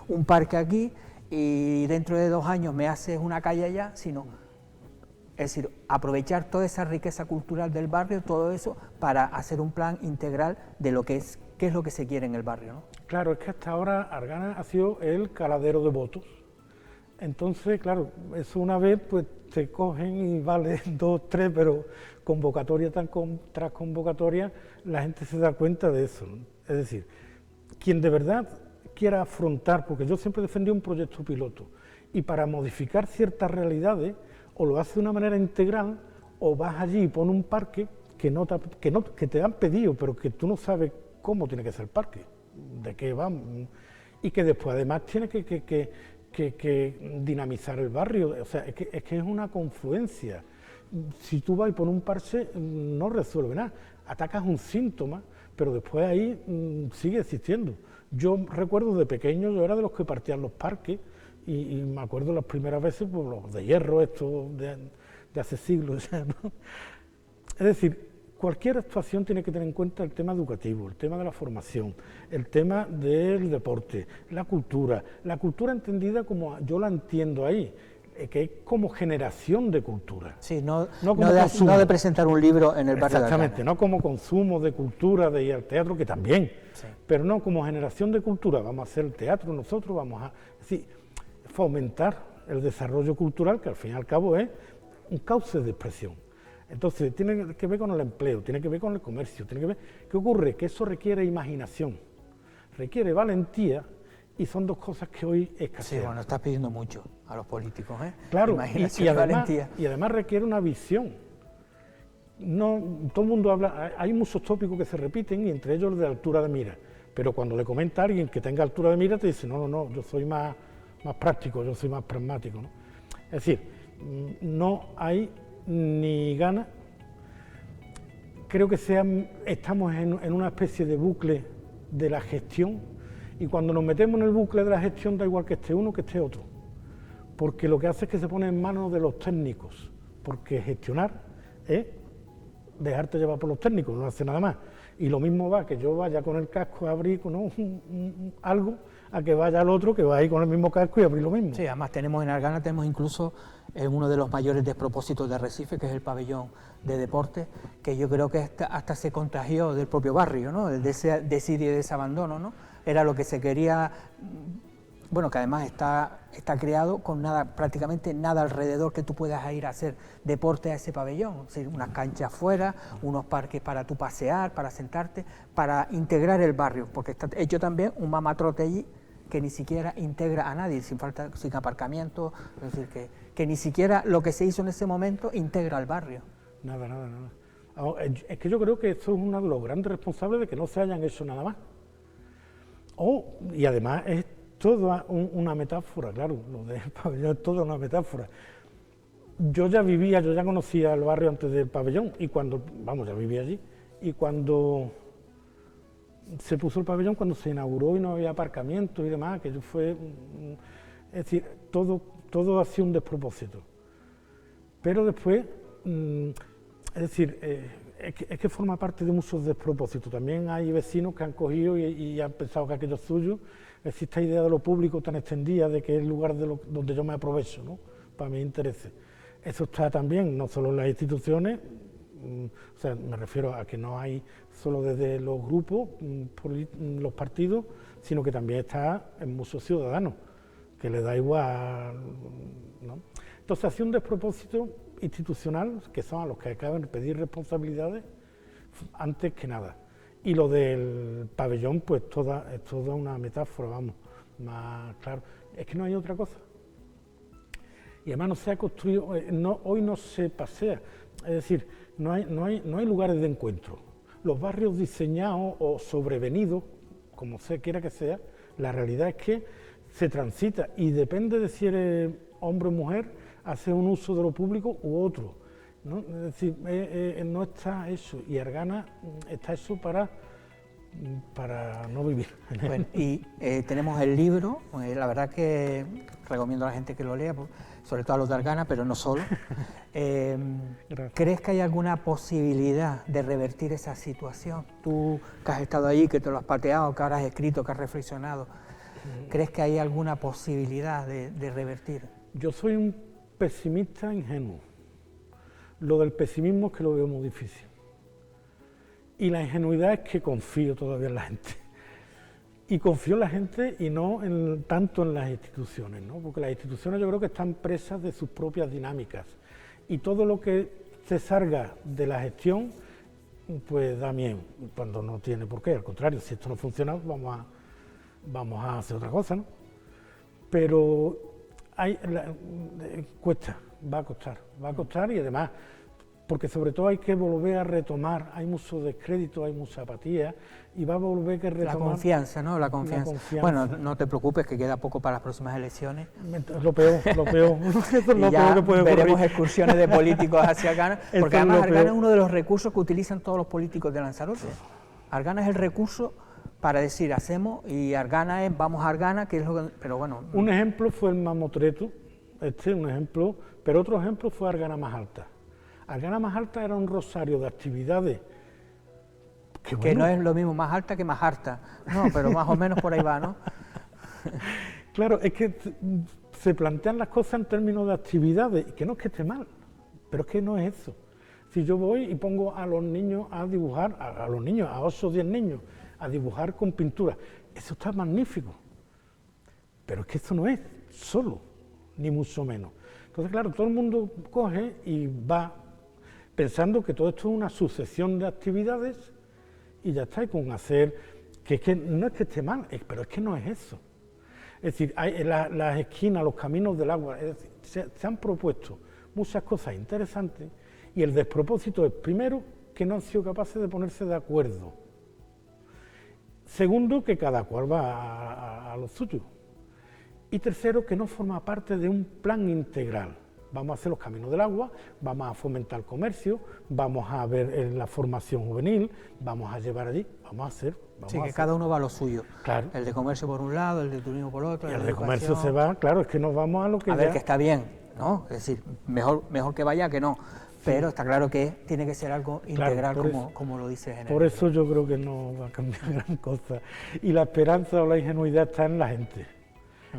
un parque aquí y dentro de 2 años me haces una calle allá, sino, es decir, aprovechar toda esa riqueza cultural del barrio, todo eso, para hacer un plan integral de lo que es, qué es lo que se quiere en el barrio, ¿no? Claro, es que hasta ahora Argana ha sido el caladero de votos. Entonces, claro, eso una vez pues te cogen y vale 2, 3, pero convocatoria tras convocatoria la gente se da cuenta de eso, ¿no? Es decir, quien de verdad quiera afrontar, porque yo siempre defendí un proyecto piloto, y para modificar ciertas realidades, o lo hace de una manera integral, o vas allí y pones un parque que te han pedido, pero que tú no sabes cómo tiene que ser el parque, de qué va, y que después además tiene que dinamizar el barrio. O sea, es que es una confluencia. Si tú vas y pones un parche, no resuelve nada, atacas un síntoma, pero después ahí sigue existiendo. Yo recuerdo de pequeño, yo era de los que partían los parques, y me acuerdo las primeras veces, pues los de hierro, estos de hace siglos ya, ¿no? Es decir, cualquier actuación tiene que tener en cuenta el tema educativo, el tema de la formación, el tema del deporte, la cultura entendida como yo la entiendo ahí, que es como generación de cultura. Sí, no de presentar un libro en el barrio de Argana. Exactamente, no como consumo de cultura, de ir al teatro, que también, sí, pero no como generación de cultura. Vamos a hacer el teatro nosotros, vamos a fomentar el desarrollo cultural, que al fin y al cabo es un cauce de expresión. Entonces, tiene que ver con el empleo, tiene que ver con el comercio, tiene que ver... ¿Qué ocurre? Que eso requiere imaginación, requiere valentía, y son dos cosas que hoy escasean. Sí, bueno, estás pidiendo mucho a los políticos, ¿eh? Claro, imaginación, valentía. Y además requiere una visión. No, todo el mundo habla, hay muchos tópicos que se repiten, y entre ellos el de altura de mira, pero cuando le comenta a alguien que tenga altura de mira, te dice, no, yo soy más práctico, yo soy más pragmático, ¿no? Es decir, no hay ni ganas. Creo que estamos en una especie de bucle de la gestión, y cuando nos metemos en el bucle de la gestión da igual que esté uno que esté otro, porque lo que hace es que se pone en manos de los técnicos, porque gestionar es dejarte llevar por los técnicos, no hace nada más. Y lo mismo va que yo vaya con el casco a abrir algo, a que vaya el otro que va ahí con el mismo casco y abrir lo mismo. Sí, además tenemos en Argana, tenemos incluso uno de los mayores despropósitos de Arrecife, que es el pabellón de deporte, que yo creo que hasta se contagió del propio barrio, ¿no? De ese desidio y de ese abandono, ¿no? Era lo que se quería, bueno, que además está creado con nada, prácticamente nada alrededor que tú puedas ir a hacer deporte a ese pabellón, es decir, unas canchas afuera, unos parques para tú pasear, para sentarte, para integrar el barrio, porque está hecho también un mamatrote allí que ni siquiera integra a nadie, sin aparcamiento, es decir, que ni siquiera lo que se hizo en ese momento integra al barrio. Nada. Es que yo creo que esto es uno de los grandes responsables de que no se hayan hecho nada más. Y además es toda una metáfora, claro, lo del pabellón es toda una metáfora. Yo ya conocía el barrio antes del pabellón, y ya vivía allí, y cuando se puso el pabellón, cuando se inauguró y no había aparcamiento y demás, que fue, es decir, todo ha sido un despropósito. Pero después, es decir, es que forma parte de muchos despropósitos. También hay vecinos que han cogido y han pensado que aquello es suyo. Existe esta idea de lo público tan extendida, de que es el lugar donde yo me aprovecho, ¿no?, para mis intereses. Eso está también, no solo en las instituciones, o sea, me refiero a que no hay solo desde los grupos, los partidos, sino que también está en muchos ciudadanos, que les da igual, ¿no? Entonces, hace un despropósito institucional, que son a los que acaban de pedir responsabilidades antes que nada. Y lo del pabellón, pues es toda una metáfora, vamos, más claro. Es que no hay otra cosa. Y además no se ha construido, hoy no se pasea, es decir, no hay lugares de encuentro. Los barrios diseñados o sobrevenidos, como se quiera que sea, la realidad es que se transita y depende de si eres hombre o mujer, hace un uso de lo público u otro, ¿no? Es decir, no está eso, y Argana está eso para no vivir. Bueno, y tenemos el libro, la verdad que recomiendo a la gente que lo lea, sobre todo a los de Argana, pero no solo. ¿Crees que hay alguna posibilidad de revertir esa situación? Tú que has estado allí, que te lo has pateado, que ahora has escrito, que has reflexionado, ¿crees que hay alguna posibilidad de revertir? Yo soy un pesimista ingenuo. Lo del pesimismo es que lo veo muy difícil. Y la ingenuidad es que confío todavía en la gente. Y confío en la gente y no tanto en las instituciones, ¿no? Porque las instituciones yo creo que están presas de sus propias dinámicas. Y todo lo que se salga de la gestión, pues da miedo, cuando no tiene por qué. Al contrario, si esto no funciona, vamos a hacer otra cosa, ¿no? Pero cuesta, va a costar, y además, porque sobre todo hay que volver a retomar, hay mucho descrédito, hay mucha apatía, y va a volver a retomar... La confianza, ¿no? La confianza. Bueno, no te preocupes, que queda poco para las próximas elecciones. Lo peor. Eso es lo ya peor que puede ocurrir. veremos excursiones de políticos hacia Argana, porque además Argana es uno de los recursos que utilizan todos los políticos de Lanzarote. Argana es el recurso para decir hacemos, y Argana es vamos a Argana, que es lo que... Pero bueno... Un ejemplo fue el Mamotreto, un ejemplo, pero otro ejemplo fue Argana Más Alta. Argana Más Alta era un rosario de actividades que no es lo mismo más alta que más harta, no, pero más o menos por ahí va, ¿no? Claro, es que se plantean las cosas en términos de actividades, y que no es que esté mal, pero es que no es eso. Si yo voy y pongo a los niños a dibujar, a 8 o 10 niños, a dibujar con pintura, eso está magnífico, pero es que eso no es solo, ni mucho menos. Entonces, claro, todo el mundo coge y va pensando que todo esto es una sucesión de actividades y ya está, y con hacer, que es que no es que esté mal, pero es que no es eso. Es decir, las esquinas, los caminos del agua, es decir, se han propuesto muchas cosas interesantes, y el despropósito es, primero, que no han sido capaces de ponerse de acuerdo. Segundo, que cada cual va a lo suyo. Y tercero, que no forma parte de un plan integral. Vamos a hacer los caminos del agua, vamos a fomentar el comercio, vamos a ver la formación juvenil, vamos a llevar allí, vamos a hacer... Sí, que cada uno va a lo suyo. Claro. El de comercio por un lado, el de turismo por otro. Y el de comercio se va, claro, es que nos vamos a lo que a ver, que está bien, ¿no? Es decir, mejor que vaya que no. Pero está claro que tiene que ser algo integral, claro, como lo dices en el Por eso yo creo que no va a cambiar gran cosa. Y la esperanza o la ingenuidad está en la gente.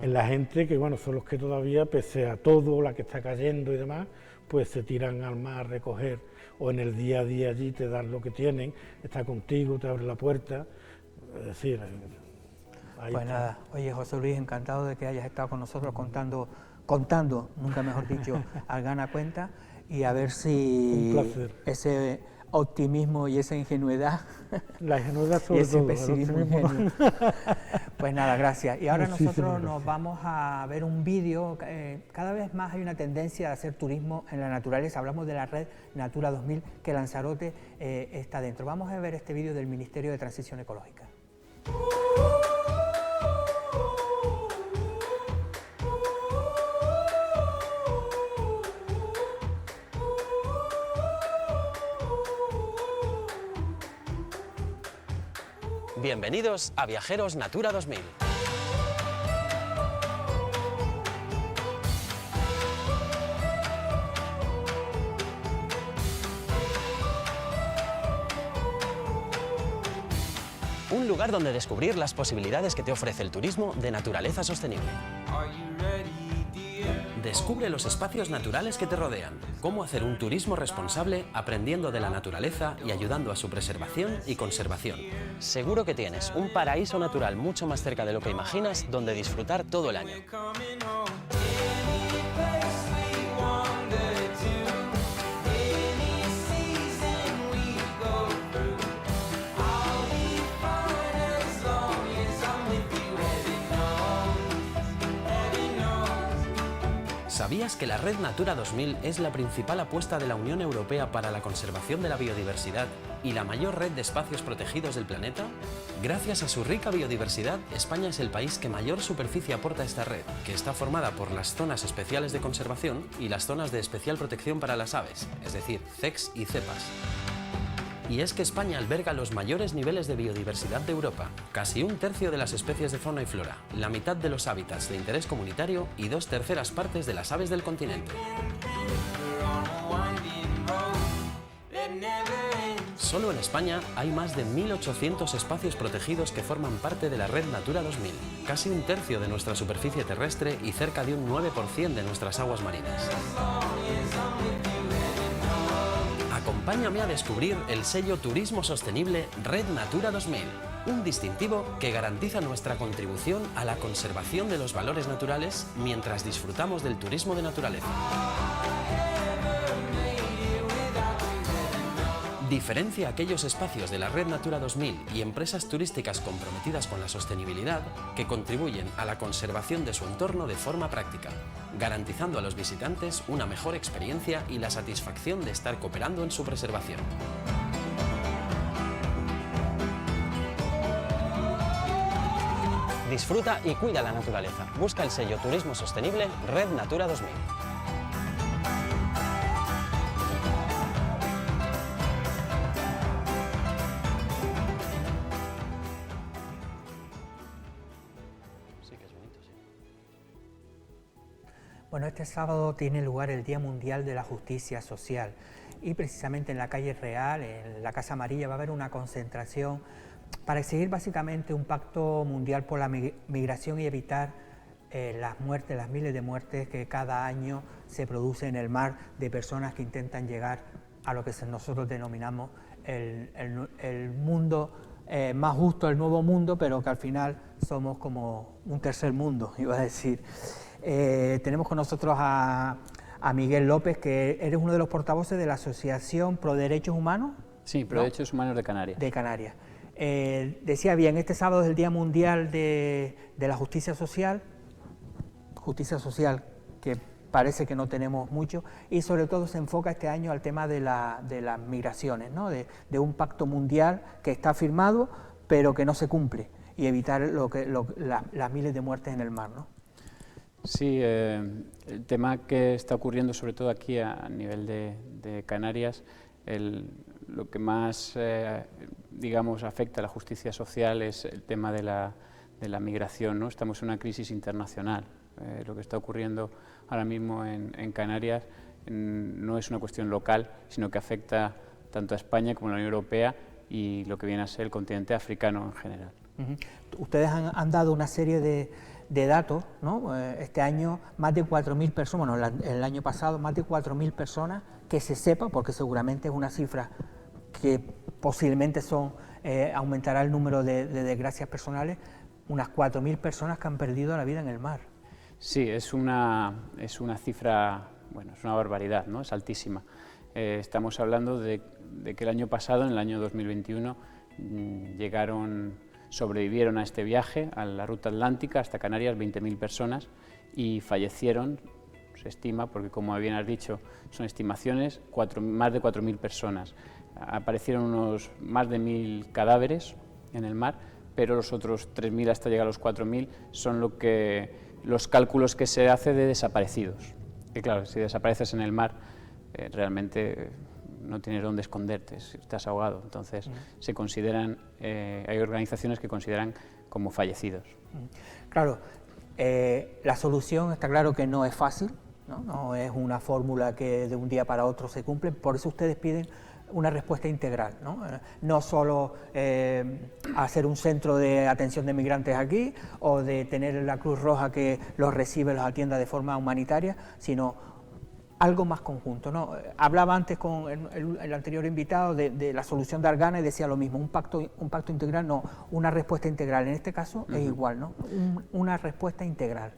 En la gente que, bueno, son los que todavía, pese a todo, la que está cayendo y demás, pues se tiran al mar a recoger, o en el día a día allí te dan lo que tienen, está contigo, te abre la puerta, es decir... Pues está. Nada, oye José Luis, encantado de que hayas estado con nosotros contando, nunca mejor dicho, al gana cuenta, y a ver si ese optimismo y esa ingenuidad, la ingenuidad sobre y ese todo, pesimismo ingenuo. Pues nada, gracias. Y ahora nosotros nos vamos a ver un vídeo. Cada vez más hay una tendencia a hacer turismo en la naturaleza. Hablamos de la red Natura 2000, que Lanzarote está dentro. Vamos a ver este vídeo del Ministerio de Transición Ecológica. Bienvenidos a Viajeros Natura 2000. Un lugar donde descubrir las posibilidades que te ofrece el turismo de naturaleza sostenible. Descubre los espacios naturales que te rodean, cómo hacer un turismo responsable aprendiendo de la naturaleza y ayudando a su preservación y conservación. Seguro que tienes un paraíso natural mucho más cerca de lo que imaginas donde disfrutar todo el año. ¿Sabías que la Red Natura 2000 es la principal apuesta de la Unión Europea para la conservación de la biodiversidad y la mayor red de espacios protegidos del planeta? Gracias a su rica biodiversidad, España es el país que mayor superficie aporta a esta red, que está formada por las zonas especiales de conservación y las zonas de especial protección para las aves, es decir, CECs y CEPAS. Y es que España alberga los mayores niveles de biodiversidad de Europa, casi un tercio de las especies de fauna y flora, la mitad de los hábitats de interés comunitario y 2/3 partes de las aves del continente. Solo en España hay más de 1.800 espacios protegidos que forman parte de la Red Natura 2000, casi un tercio de nuestra superficie terrestre y cerca de un 9% de nuestras aguas marinas. Acompáñame a descubrir el sello Turismo Sostenible Red Natura 2000, un distintivo que garantiza nuestra contribución a la conservación de los valores naturales mientras disfrutamos del turismo de naturaleza. Diferencia aquellos espacios de la Red Natura 2000 y empresas turísticas comprometidas con la sostenibilidad que contribuyen a la conservación de su entorno de forma práctica, garantizando a los visitantes una mejor experiencia y la satisfacción de estar cooperando en su preservación. Disfruta y cuida la naturaleza. Busca el sello Turismo Sostenible Red Natura 2000. Bueno, este sábado tiene lugar el Día Mundial de la Justicia Social y precisamente en la calle Real, en la Casa Amarilla, va a haber una concentración para exigir básicamente un pacto mundial por la migración y evitar las muertes, las miles de muertes que cada año se producen en el mar de personas que intentan llegar a lo que nosotros denominamos el mundo más justo, el nuevo mundo, pero que al final somos como un tercer mundo, iba a decir. Tenemos con nosotros a Miguel López, que eres uno de los portavoces de la Asociación Pro Derechos Humanos. Sí, Pro Derechos Humanos de Canarias. De Canarias. Decía bien, este sábado es el Día Mundial de la Justicia Social que parece que no tenemos mucho, y sobre todo se enfoca este año al tema de las migraciones, ¿no? de un pacto mundial que está firmado pero que no se cumple, y evitar las miles de muertes en el mar, ¿no? Sí, el tema que está ocurriendo sobre todo aquí a nivel de Canarias, lo que más digamos afecta a la justicia social es el tema de la migración, ¿no? Estamos en una crisis internacional. Lo que está ocurriendo ahora mismo en Canarias no es una cuestión local, sino que afecta tanto a España como a la Unión Europea y lo que viene a ser el continente africano en general. Ustedes han dado una serie de datos, ¿no? Este año más de 4.000 personas, bueno, el año pasado más de 4.000 personas, que se sepa, porque seguramente es una cifra que posiblemente aumentará el número de desgracias personales, unas 4.000 personas que han perdido la vida en el mar. Sí, es una cifra, bueno, es una barbaridad, ¿no? Es altísima. Estamos hablando de que el año pasado, en el año 2021, sobrevivieron a este viaje, a la ruta atlántica hasta Canarias, 20.000 personas y fallecieron, se estima, porque como bien has dicho, son estimaciones, más de 4.000 personas. Aparecieron más de 1.000 cadáveres en el mar, pero los otros 3.000 hasta llegar a los 4.000 son los cálculos que se hace de desaparecidos. Que claro, si desapareces en el mar, realmente no tienes dónde esconderte, estás ahogado. Entonces se consideran, hay organizaciones que consideran como fallecidos. Claro, la solución está claro que no es fácil, no es una fórmula que de un día para otro se cumple, por eso ustedes piden una respuesta integral, no solo hacer un centro de atención de migrantes aquí o de tener la Cruz Roja que los recibe, los atienda de forma humanitaria, sino algo más conjunto, ¿no? Hablaba antes con el anterior invitado de la solución de Argana y decía lo mismo, un pacto integral, no, una respuesta integral. En este caso es igual, ¿no? Una respuesta integral.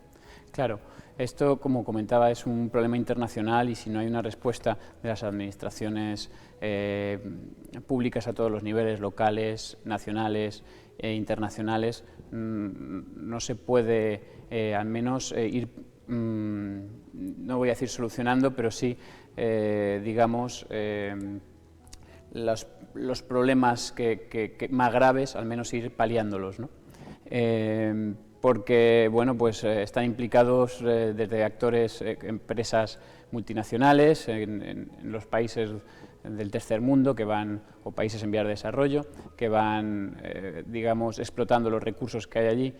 Claro, esto, como comentaba, es un problema internacional y si no hay una respuesta de las administraciones públicas a todos los niveles, locales, nacionales e internacionales, no se puede al menos ir, no voy a decir solucionando, pero sí, digamos, los problemas más graves, al menos ir paliándolos, ¿no? Porque bueno, pues están implicados desde actores, empresas multinacionales en los países del tercer mundo o países en vías de desarrollo, que van, digamos, explotando los recursos que hay allí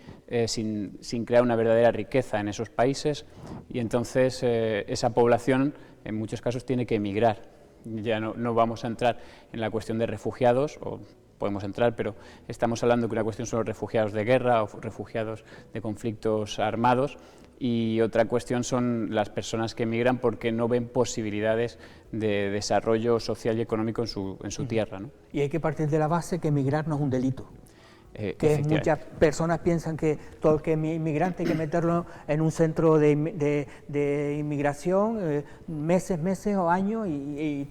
sin crear una verdadera riqueza en esos países, y entonces esa población en muchos casos tiene que emigrar. Ya no vamos a entrar en la cuestión de refugiados, o podemos entrar, pero estamos hablando que una cuestión son los refugiados de guerra o refugiados de conflictos armados, y otra cuestión son las personas que emigran porque no ven posibilidades de desarrollo social y económico en su tierra, ¿no? Y hay que partir de la base que emigrar no es un delito. Que muchas personas piensan que todo el que es inmigrante hay que meterlo en un centro de inmigración meses o años y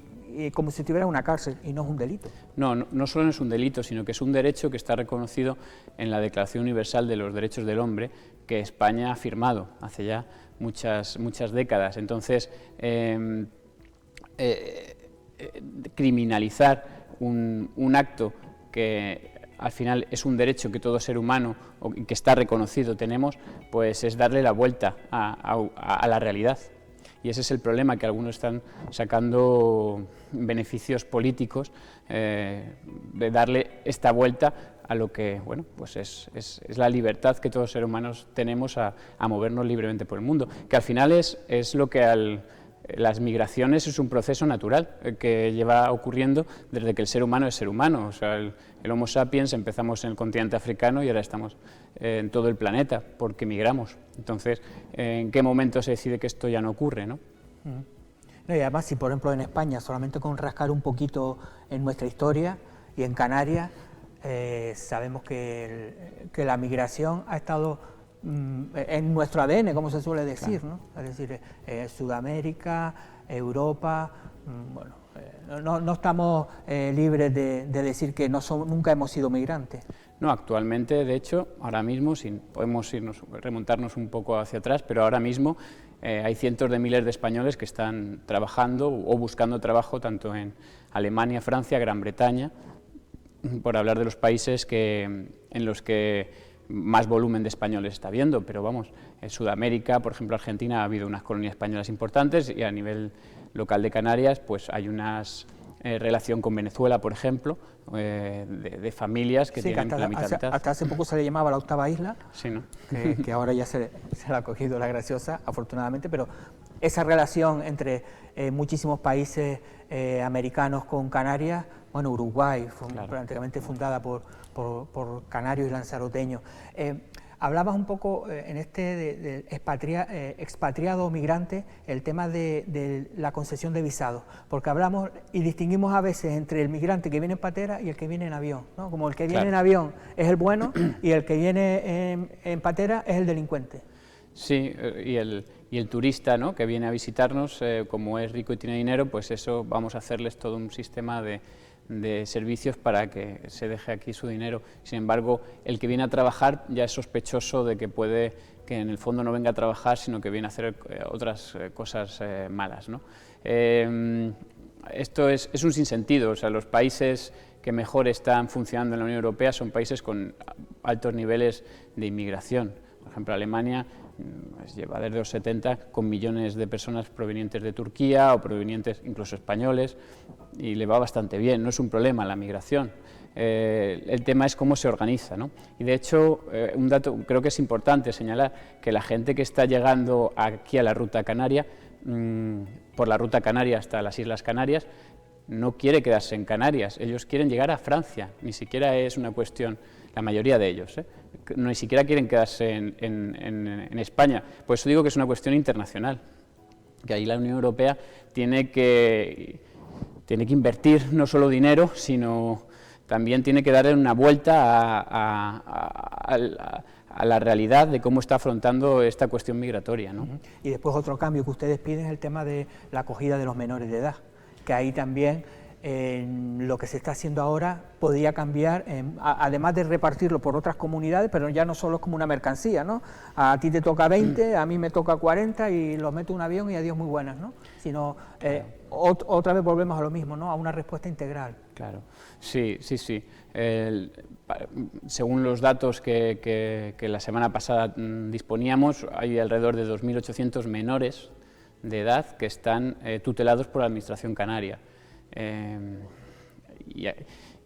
como si estuviera en una cárcel, y no es un delito. No solo no es un delito, sino que es un derecho que está reconocido en la Declaración Universal de los Derechos del Hombre, que España ha firmado hace ya muchas décadas. Entonces, criminalizar un acto que al final es un derecho que todo ser humano o que está reconocido tenemos, pues es darle la vuelta a la realidad. Y ese es el problema, que algunos están sacando beneficios políticos de darle esta vuelta a lo que, bueno, pues es la libertad que todos los seres humanos tenemos a movernos libremente por el mundo, que al final es lo que las migraciones es un proceso natural que lleva ocurriendo desde que el ser humano es ser humano. O sea, el Homo sapiens empezamos en el continente africano y ahora estamos en todo el planeta porque migramos. Entonces, ¿en qué momento se decide que esto ya no ocurre, no? No, y además, si por ejemplo en España, solamente con rascar un poquito en nuestra historia y en Canarias, sabemos que la migración ha estado en nuestro ADN, como se suele decir, claro, ¿no? Es decir, Sudamérica, Europa, bueno, no estamos libres de decir que nunca hemos sido migrantes. No, actualmente, de hecho, ahora mismo, podemos remontarnos un poco hacia atrás, pero ahora mismo hay cientos de miles de españoles que están trabajando o buscando trabajo tanto en Alemania, Francia, Gran Bretaña, por hablar de los países en los que más volumen de españoles está habiendo, pero vamos, en Sudamérica, por ejemplo, Argentina, ha habido unas colonias españolas importantes, y a nivel local de Canarias, pues hay unas relación con Venezuela, por ejemplo, de familias que tienen la mitad. Hasta hace poco se le llamaba la octava isla, sí, ¿no? que ahora ya se la ha cogido la Graciosa, afortunadamente, pero esa relación entre muchísimos países americanos con Canarias, bueno, Uruguay, claro, prácticamente fundada por canarios y lanzaroteños. Hablabas un poco en este de expatriado o migrante, el tema de la concesión de visados, porque hablamos y distinguimos a veces entre el migrante que viene en patera y el que viene en avión, ¿no? Como el que viene en avión es el bueno y el que viene en patera es el delincuente. Sí, y el turista, ¿no?, que viene a visitarnos, como es rico y tiene dinero, pues eso vamos a hacerles todo un sistema de servicios para que se deje aquí su dinero. Sin embargo, el que viene a trabajar ya es sospechoso de que puede que en el fondo no venga a trabajar, sino que viene a hacer otras cosas malas, ¿no? Esto es un sinsentido. O sea, los países que mejor están funcionando en la Unión Europea son países con altos niveles de inmigración. Por ejemplo, Alemania lleva desde los 70 con millones de personas provenientes de Turquía o provenientes incluso españoles, y le va bastante bien, no es un problema la migración. El tema es cómo se organiza, ¿no? Y de hecho, un dato creo que es importante señalar, que la gente que está llegando aquí a la ruta canaria, por la ruta canaria hasta las Islas Canarias, no quiere quedarse en Canarias, ellos quieren llegar a Francia, ni siquiera es una cuestión, la mayoría de ellos, ni siquiera quieren quedarse en España. Por eso digo que es una cuestión internacional, que ahí la Unión Europea tiene que invertir no solo dinero, sino también tiene que darle una vuelta a la realidad de cómo está afrontando esta cuestión migratoria, ¿no? Y después otro cambio que ustedes piden es el tema de la acogida de los menores de edad, que ahí también lo que se está haciendo ahora podría cambiar, además de repartirlo por otras comunidades, pero ya no solo es como una mercancía, ¿no? A ti te toca 20, a mí me toca 40 y los meto en un avión y adiós muy buenas, ¿no? Sino otra vez volvemos a lo mismo, ¿no? A una respuesta integral. Claro, sí. Según los datos que la semana pasada disponíamos, hay alrededor de 2.800 menores de edad que están tutelados por la Administración canaria.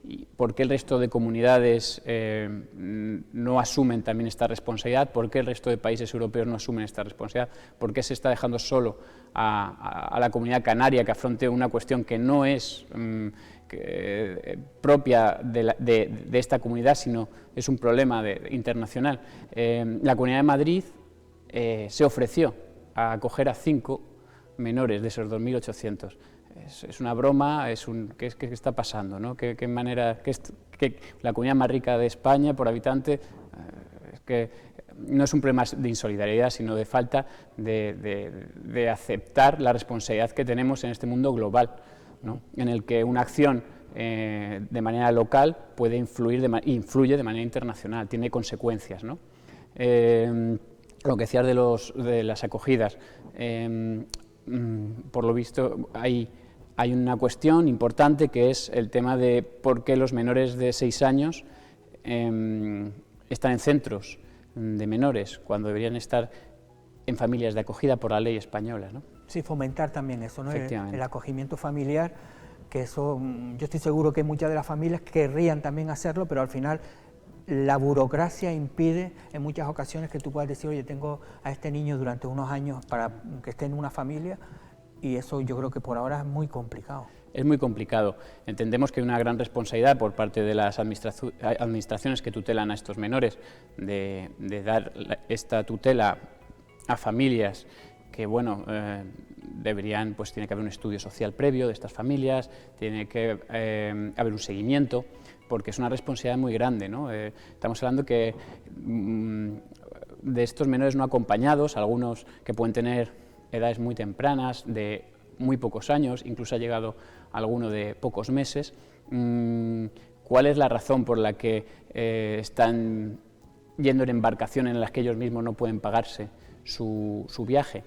¿Y por qué el resto de comunidades no asumen también esta responsabilidad? ¿Por qué el resto de países europeos no asumen esta responsabilidad? ¿Por qué se está dejando solo a la comunidad canaria que afronte una cuestión que no es propia de esta comunidad, sino es un problema internacional? La Comunidad de Madrid se ofreció a acoger a 5 menores de esos 2.800. Es una broma, ¿qué está pasando, ¿no? ¿Qué manera, que la comunidad más rica de España por habitante, es que no es un problema de insolidaridad, sino de falta de aceptar la responsabilidad que tenemos en este mundo global, ¿no? En el que una acción de manera local puede influye de manera internacional, tiene consecuencias, ¿no? Lo que decías de las acogidas, por lo visto hay una cuestión importante, que es el tema de por qué los menores de 6 años están en centros de menores cuando deberían estar en familias de acogida por la ley española, ¿no? Sí, fomentar también eso, ¿no? El acogimiento familiar, que eso, yo estoy seguro que muchas de las familias querrían también hacerlo, pero al final la burocracia impide en muchas ocasiones que tú puedas decir, oye, tengo a este niño durante unos años para que esté en una familia, y eso yo creo que por ahora es muy complicado. Es muy complicado. Entendemos que hay una gran responsabilidad por parte de las administraciones que tutelan a estos menores de dar esta tutela a familias que, bueno, deberían, pues tiene que haber un estudio social previo de estas familias, tiene que haber un seguimiento, porque es una responsabilidad muy grande, ¿no? Estamos hablando que de estos menores no acompañados, algunos que pueden tener edades muy tempranas, de muy pocos años, incluso ha llegado alguno de pocos meses. ¿Cuál es la razón por la que están yendo en embarcaciones en las que ellos mismos no pueden pagarse su viaje?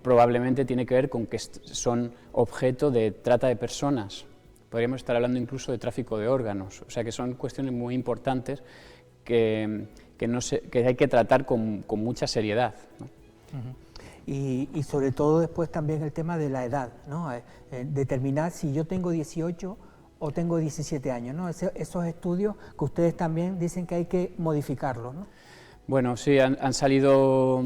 Probablemente tiene que ver con que son objeto de trata de personas. Podríamos estar hablando incluso de tráfico de órganos. O sea que son cuestiones muy importantes que que hay que tratar con mucha seriedad, ¿no? Y sobre todo después también el tema de la edad, ¿no? Determinar si yo tengo 18 o tengo 17 años, ¿no? Esos estudios que ustedes también dicen que hay que modificarlos, ¿no? Bueno, sí, han salido,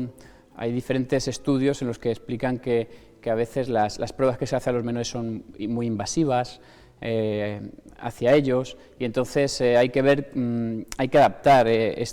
hay diferentes estudios en los que explican que a veces las pruebas que se hacen a los menores son muy invasivas hacia ellos, y entonces hay que ver, hay que adaptar el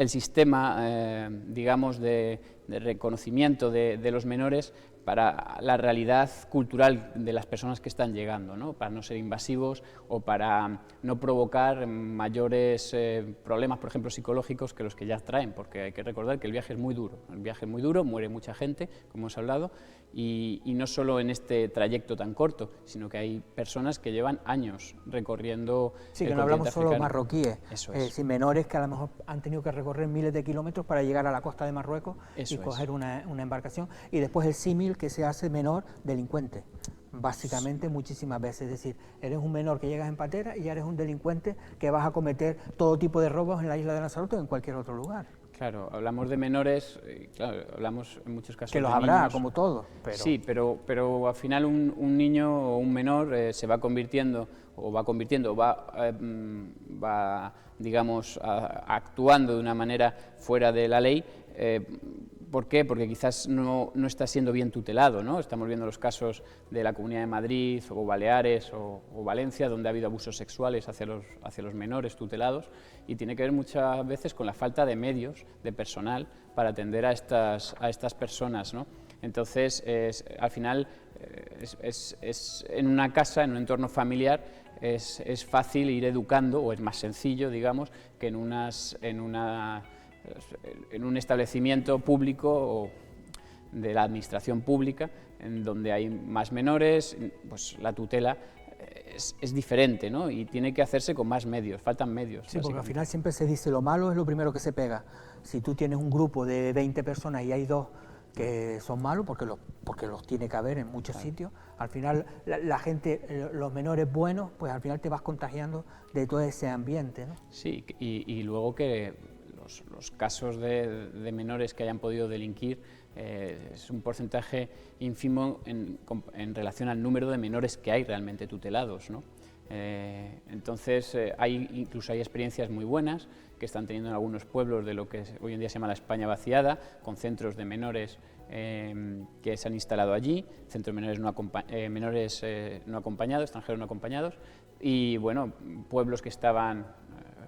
sistema, digamos, de reconocimiento de los menores para la realidad cultural de las personas que están llegando, ¿no? Para no ser invasivos o para no provocar mayores problemas, por ejemplo, psicológicos que los que ya traen, porque hay que recordar que el viaje es muy duro, muere mucha gente, como hemos hablado, y no solo en este trayecto tan corto, sino que hay personas que llevan años recorriendo sí, que no hablamos solo marroquíes, eso es. Sin menores que a lo mejor han tenido que recorrer miles de kilómetros para llegar a la costa de Marruecos y coger una embarcación, y después el símil que se hace menor delincuente, básicamente muchísimas veces, es decir, eres un menor que llegas en patera y ya eres un delincuente que vas a cometer todo tipo de robos en la isla de Lanzarote o en cualquier otro lugar. Claro, hablamos de menores, claro, hablamos en muchos casos que los de habrá, niños, como todos. Sí, pero al final un niño o un menor se va convirtiendo, va digamos, actuando de una manera fuera de la ley. ¿Por qué? Porque quizás no está siendo bien tutelado, ¿no? Estamos viendo los casos de la Comunidad de Madrid o Baleares o Valencia, donde ha habido abusos sexuales hacia los menores tutelados, y tiene que ver muchas veces con la falta de medios, de personal, para atender a estas personas, ¿no? Entonces, al final, en una casa, en un entorno familiar, es fácil ir educando, o es más sencillo, digamos, que en un establecimiento público o de la administración pública, en donde hay más menores, pues la tutela es diferente, ¿no? Y tiene que hacerse con más medios, faltan medios. Sí, porque al final siempre se dice lo malo es lo primero que se pega. Si tú tienes un grupo de 20 personas y hay 2 que son malos, porque los tiene que haber en muchos sitios, al final la gente, los menores buenos, pues al final te vas contagiando de todo ese ambiente, ¿no? Sí, y luego que los casos de menores que hayan podido delinquir es un porcentaje ínfimo en relación al número de menores que hay realmente tutelados, ¿no? Entonces incluso hay experiencias muy buenas que están teniendo en algunos pueblos de lo que hoy en día se llama la España vaciada, con centros de menores que se han instalado allí, centros de menores no acompañados, extranjeros no acompañados, y bueno, pueblos que estaban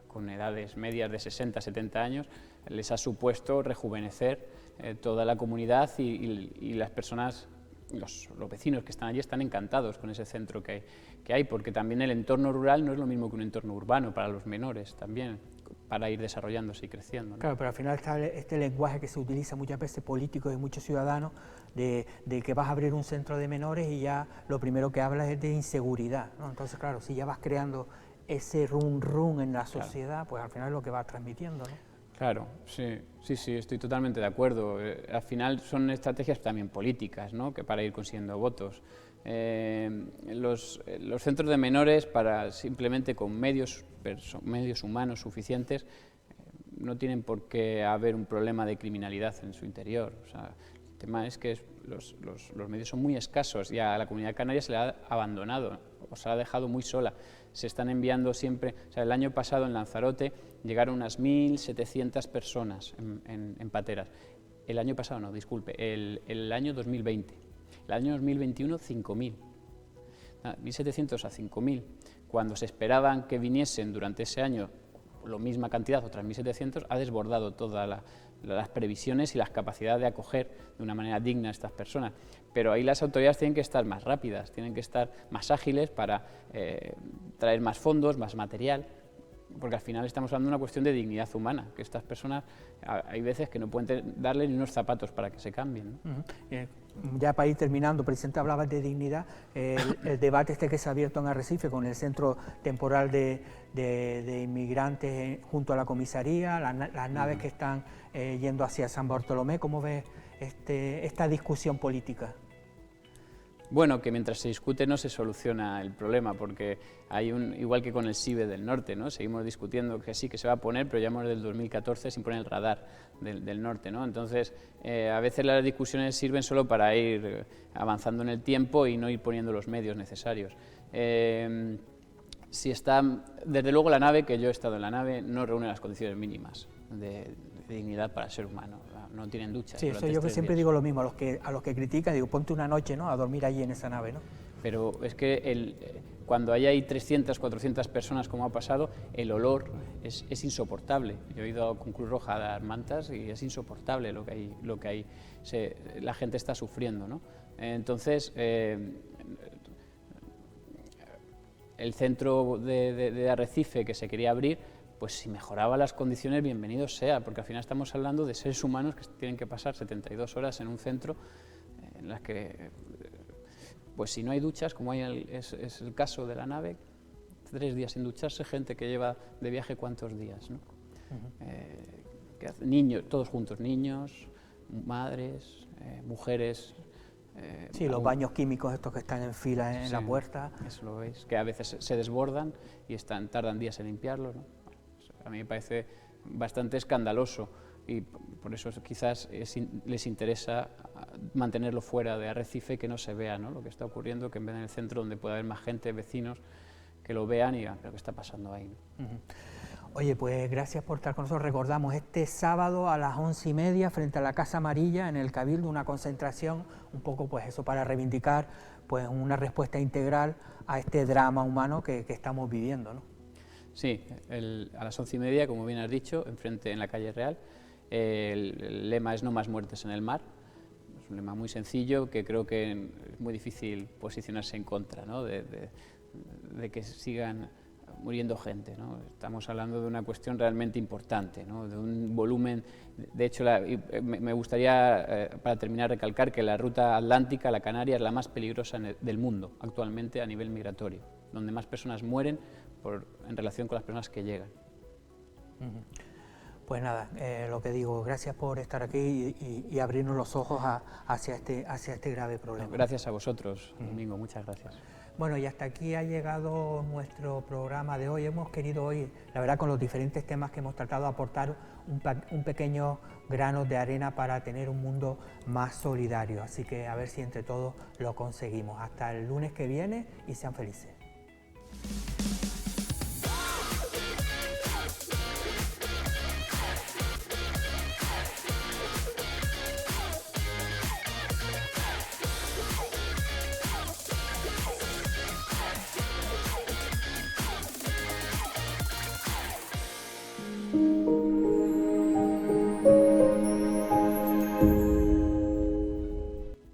con edades medias de 60, 70 años, les ha supuesto rejuvenecer toda la comunidad, y las personas, los vecinos que están allí están encantados con ese centro que hay, porque también el entorno rural no es lo mismo que un entorno urbano para los menores también, para ir desarrollándose y creciendo, ¿no? Claro, pero al final está este lenguaje que se utiliza muchas veces políticos y muchos ciudadanos de que vas a abrir un centro de menores y ya lo primero que hablas es de inseguridad, ¿no? Entonces, claro, si ya vas creando ese run en la sociedad, claro, pues al final es lo que vas transmitiendo, ¿no? Claro, sí, estoy totalmente de acuerdo. Al final son estrategias también políticas, ¿no? Que para ir consiguiendo votos. Los centros de menores, simplemente con medios humanos suficientes, no tienen por qué haber un problema de criminalidad en su interior. O sea, el tema es que los medios son muy escasos y a la comunidad canaria se le ha abandonado, o se la ha dejado muy sola. Se están enviando siempre, o sea, el año pasado en Lanzarote llegaron unas 1.700 personas en pateras. El año pasado, no, disculpe, el año 2020. El año 2021, 5.000. 1.700 a 5.000. Cuando se esperaban que viniesen durante ese año la misma cantidad, otras 1.700, ha desbordado todas las previsiones y las capacidades de acoger de una manera digna a estas personas. Pero ahí las autoridades tienen que estar más rápidas, tienen que estar más ágiles para traer más fondos, más material, porque al final estamos hablando de una cuestión de dignidad humana, que estas personas hay veces que no pueden darle ni unos zapatos para que se cambien, ¿no? Ya para ir terminando, presidente, hablaba de dignidad, el debate que se ha abierto en Arrecife con el centro temporal de inmigrantes junto a la comisaría, las naves que están yendo hacia San Bartolomé. ¿Cómo ves esta discusión política? Bueno, que mientras se discute no se soluciona el problema, porque hay igual que con el SIBE del norte, ¿no? Seguimos discutiendo que sí, que se va a poner, pero ya hemos del 2014 sin poner el radar del norte, ¿no? Entonces, a veces las discusiones sirven solo para ir avanzando en el tiempo y no ir poniendo los medios necesarios. Si está, desde luego la nave, que yo he estado en la nave, no reúne las condiciones mínimas de dignidad para el ser humano, no tienen duchas. Sí, eso yo que siempre digo lo mismo, a los que critican, digo, ponte una noche, ¿no?, a dormir allí en esa nave, ¿no? Pero es que cuando hay 300, 400 personas, como ha pasado, el olor es insoportable. Yo he ido con Cruz Roja a dar mantas y es insoportable lo que hay la gente está sufriendo, ¿no? Entonces, el centro de Arrecife que se quería abrir, pues si mejoraba las condiciones, bienvenido sea, porque al final estamos hablando de seres humanos que tienen que pasar 72 horas en un centro en las que, pues si no hay duchas, como es el caso de la nave, 3 días sin ducharse, gente que lleva de viaje cuántos días, ¿no? Niños, todos juntos, niños, madres, mujeres. Sí, los baños químicos estos que están en fila en la puerta. Eso lo veis, que a veces se desbordan y tardan días en limpiarlos, ¿no? A mí me parece bastante escandaloso y por eso quizás les interesa mantenerlo fuera de Arrecife y que no se vea, ¿no?, lo que está ocurriendo, que en vez de en el centro donde puede haber más gente, vecinos, que lo vean y digan, pero ¿qué está pasando ahí?, ¿no? Oye, pues gracias por estar con nosotros. Recordamos, este sábado a las 11:30 frente a la Casa Amarilla, en el Cabildo, una concentración, un poco pues eso, para reivindicar pues una respuesta integral a este drama humano que estamos viviendo, ¿no? Sí, a las 11:30, como bien has dicho, en la calle Real. El lema es no más muertes en el mar. Es un lema muy sencillo que creo que es muy difícil posicionarse en contra, ¿no?, de que sigan muriendo gente, ¿no? Estamos hablando de una cuestión realmente importante, ¿no?, de un volumen. De hecho, me gustaría, para terminar, recalcar que la ruta atlántica, la Canaria, es la más peligrosa del mundo actualmente a nivel migratorio, donde más personas mueren en relación con las personas que llegan. Pues nada, lo que digo, gracias por estar aquí y abrirnos los ojos hacia este grave problema. Gracias a vosotros, Domingo, muchas gracias. Bueno, y hasta aquí ha llegado nuestro programa de hoy. Hemos querido hoy, la verdad, con los diferentes temas que hemos tratado, aportar un pequeño grano de arena para tener un mundo más solidario. Así que a ver si entre todos lo conseguimos. Hasta el lunes que viene y sean felices.